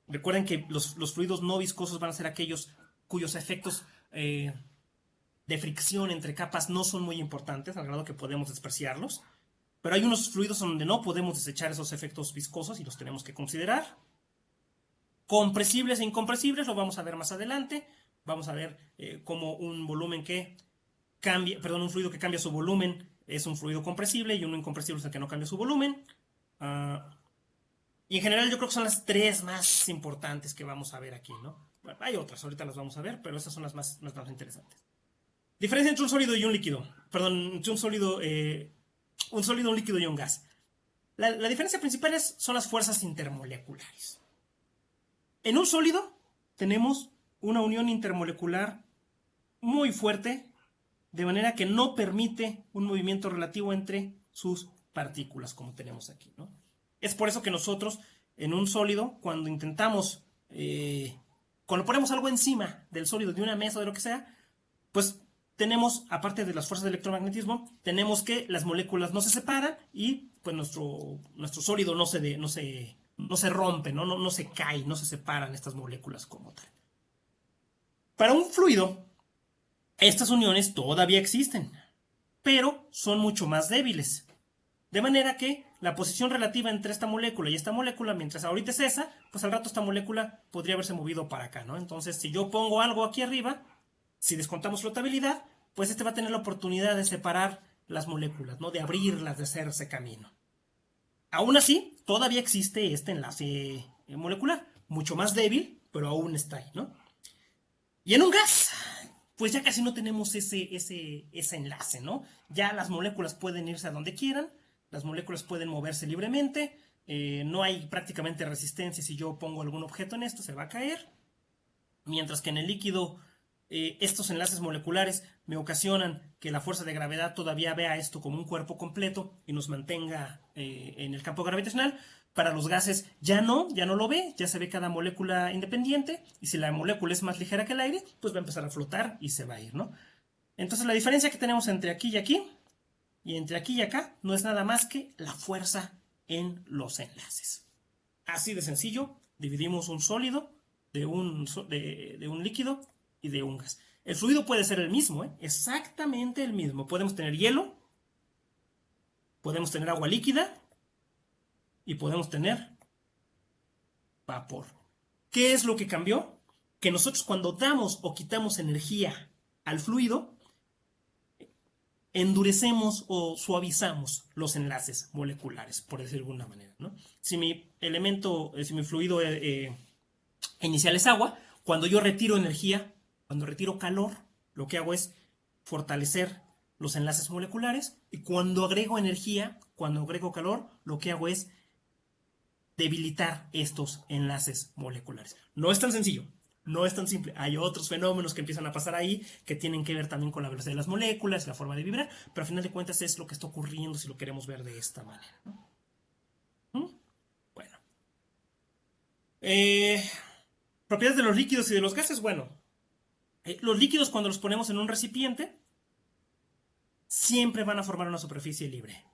Recuerden que los fluidos no viscosos van a ser aquellos cuyos efectos de fricción entre capas no son muy importantes, al grado que podemos despreciarlos. Pero hay unos fluidos donde no podemos desechar esos efectos viscosos y los tenemos que considerar. Compresibles e incompresibles, lo vamos a ver más adelante. Vamos a ver cómo un volumen que cambia, un fluido que cambia su volumen es un fluido compresible y uno incompresible es el que no cambia su volumen. Y en general yo creo que son las tres más importantes que vamos a ver aquí, ¿no? Bueno, hay otras, ahorita las vamos a ver, pero esas son las más interesantes. Diferencia entre un sólido y un líquido. Perdón, entre un sólido, un líquido y un gas. La diferencia principal son las fuerzas intermoleculares. En un sólido tenemos una unión intermolecular muy fuerte, de manera que no permite un movimiento relativo entre sus partículas, como tenemos aquí, ¿no? Es por eso que nosotros, en un sólido, cuando intentamos, cuando ponemos algo encima del sólido, de una mesa o de lo que sea, pues tenemos, aparte de las fuerzas de electromagnetismo, tenemos que las moléculas no se separan y pues nuestro sólido no se rompe, no se cae, no se separan estas moléculas como tal. Para un fluido, estas uniones todavía existen, pero son mucho más débiles. De manera que la posición relativa entre esta molécula y esta molécula, mientras ahorita es esa, pues al rato esta molécula podría haberse movido para acá, ¿no? Entonces, si yo pongo algo aquí arriba, si descontamos flotabilidad, pues este va a tener la oportunidad de separar las moléculas, ¿no? De abrirlas, de hacerse camino. Aún así, todavía existe este enlace molecular, mucho más débil, pero aún está ahí, ¿no? Y en un gas, pues ya casi no tenemos ese enlace, ¿no? Ya las moléculas pueden irse a donde quieran, las moléculas pueden moverse libremente, no hay prácticamente resistencia. Si yo pongo algún objeto en esto, se va a caer. Mientras que en el líquido, estos enlaces moleculares me ocasionan que la fuerza de gravedad todavía vea esto como un cuerpo completo y nos mantenga en el campo gravitacional. Para los gases ya no lo ve, ya se ve cada molécula independiente, y si la molécula es más ligera que el aire, pues va a empezar a flotar y se va a ir, ¿no? Entonces la diferencia que tenemos entre aquí y aquí, y entre aquí y acá, no es nada más que la fuerza en los enlaces. Así de sencillo, dividimos un sólido de un líquido y de un gas. El fluido puede ser el mismo, exactamente el mismo. Podemos tener hielo, podemos tener agua líquida y podemos tener vapor. ¿Qué es lo que cambió? Que nosotros, cuando damos o quitamos energía al fluido, endurecemos o suavizamos los enlaces moleculares, por decirlo de alguna manera, ¿no? Si mi fluido inicial es agua, Cuando yo retiro energía, cuando retiro calor, lo que hago es fortalecer los enlaces moleculares, y cuando agrego energía, cuando agrego calor, lo que hago es debilitar estos enlaces moleculares. No es tan sencillo, no es tan simple. Hay otros fenómenos que empiezan a pasar ahí que tienen que ver también con la velocidad de las moléculas, la forma de vibrar, pero al final de cuentas es lo que está ocurriendo si lo queremos ver de esta manera, ¿no? Bueno. Propiedades de los líquidos y de los gases. Bueno, los líquidos, cuando los ponemos en un recipiente, siempre van a formar una superficie libre.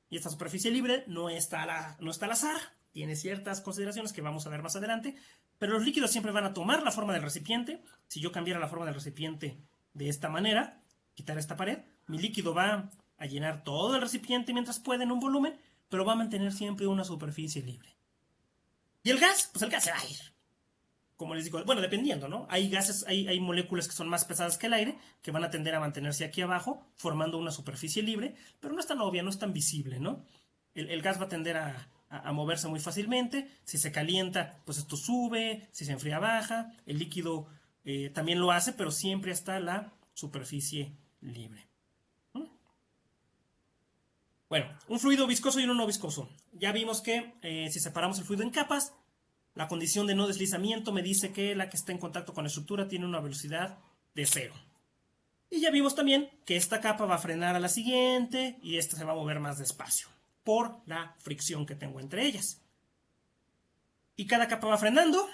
Y esta superficie libre no está al azar, tiene ciertas consideraciones que vamos a ver más adelante, pero los líquidos siempre van a tomar la forma del recipiente. Si yo cambiara la forma del recipiente de esta manera, quitar esta pared, mi líquido va a llenar todo el recipiente mientras pueda en un volumen, pero va a mantener siempre una superficie libre. ¿Y el gas? Pues el gas se va a ir. Como les digo, bueno, dependiendo, ¿no? Hay gases, hay moléculas que son más pesadas que el aire, que van a tender a mantenerse aquí abajo, formando una superficie libre, pero no es tan obvia, no es tan visible, ¿no? El gas va a tender a moverse muy fácilmente. Si se calienta, pues esto sube, si se enfría, baja. El líquido también lo hace, pero siempre está la superficie libre. Bueno, un fluido viscoso y uno no viscoso. Ya vimos que si separamos el fluido en capas, la condición de no deslizamiento me dice que la que está en contacto con la estructura tiene una velocidad de 0. Y ya vimos también que esta capa va a frenar a la siguiente y esta se va a mover más despacio por la fricción que tengo entre ellas. Y cada capa va frenando,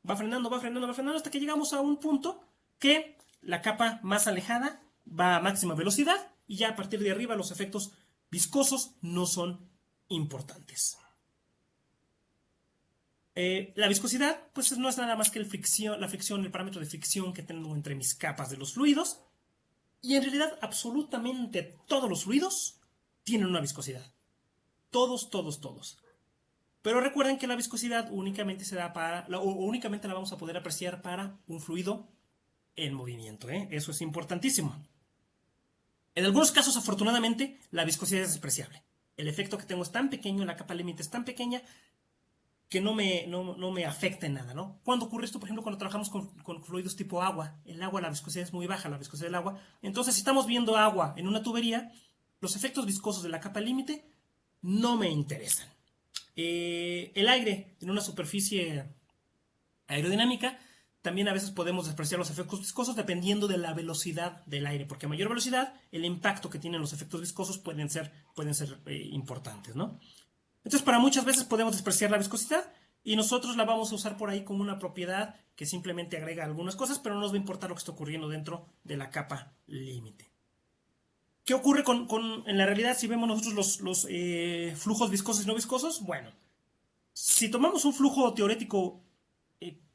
va frenando, va frenando, va frenando hasta que llegamos a un punto que la capa más alejada va a máxima velocidad y ya a partir de arriba los efectos viscosos no son importantes. La viscosidad, pues no es nada más que la fricción, el parámetro de fricción que tengo entre mis capas de los fluidos. Y en realidad, absolutamente todos los fluidos tienen una viscosidad. Todos, todos, todos. Pero recuerden que la viscosidad únicamente se da únicamente la vamos a poder apreciar para un fluido en movimiento, ¿eh? Eso es importantísimo. En algunos casos, afortunadamente, la viscosidad es despreciable. El efecto que tengo es tan pequeño, la capa límite es tan pequeña, que no me afecta en nada, ¿no? ¿Cuándo ocurre esto? Por ejemplo, cuando trabajamos con fluidos tipo agua. El agua, la viscosidad es muy baja, la viscosidad del agua. Entonces, si estamos viendo agua en una tubería, los efectos viscosos de la capa límite no me interesan. El aire en una superficie aerodinámica, también a veces podemos despreciar los efectos viscosos dependiendo de la velocidad del aire, porque a mayor velocidad, el impacto que tienen los efectos viscosos pueden ser importantes, ¿no? Entonces, para muchas veces podemos despreciar la viscosidad y nosotros la vamos a usar por ahí como una propiedad que simplemente agrega algunas cosas, pero no nos va a importar lo que está ocurriendo dentro de la capa límite. ¿Qué ocurre en la realidad si vemos nosotros los flujos viscosos y no viscosos? Bueno, si tomamos un flujo teórico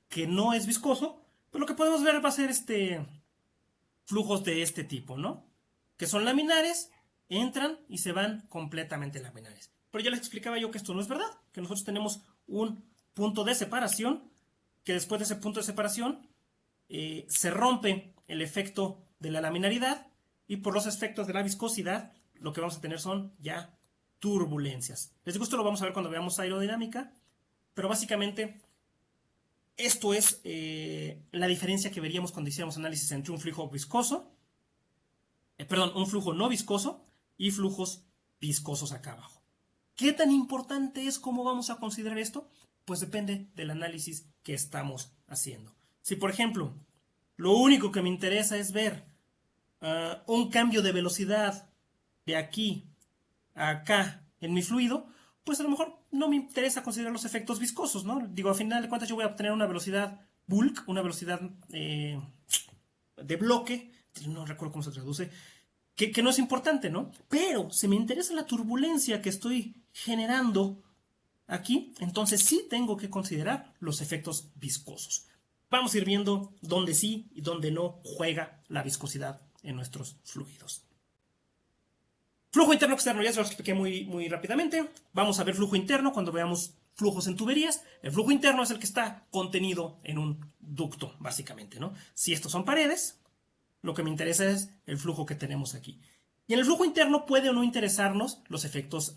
que no es viscoso, pues lo que podemos ver va a ser flujos de este tipo, ¿no? Que son laminares, entran y se van completamente laminares. Pero ya les explicaba yo que esto no es verdad, que nosotros tenemos un punto de separación, que después de ese punto de separación se rompe el efecto de la laminaridad y por los efectos de la viscosidad lo que vamos a tener son ya turbulencias. Les digo, esto lo vamos a ver cuando veamos aerodinámica, pero básicamente esto es la diferencia que veríamos cuando hiciéramos análisis entre un flujo viscoso, un flujo no viscoso y flujos viscosos acá abajo. ¿Qué tan importante es cómo vamos a considerar esto? Pues depende del análisis que estamos haciendo. Si, por ejemplo, lo único que me interesa es ver un cambio de velocidad de aquí a acá en mi fluido, pues a lo mejor no me interesa considerar los efectos viscosos, ¿no? Digo, a final de cuentas yo voy a obtener una velocidad bulk, una velocidad de bloque, no recuerdo cómo se traduce, que no es importante, ¿no? Pero si me interesa la turbulencia que estoy generando aquí, entonces sí tengo que considerar los efectos viscosos. Vamos a ir viendo dónde sí y dónde no juega la viscosidad en nuestros fluidos. Flujo interno externo, ya se lo expliqué muy rápidamente. Vamos a ver flujo interno cuando veamos flujos en tuberías. El flujo interno es el que está contenido en un ducto, básicamente, ¿no? Si estos son paredes, lo que me interesa es el flujo que tenemos aquí. Y en el flujo interno puede o no interesarnos los efectos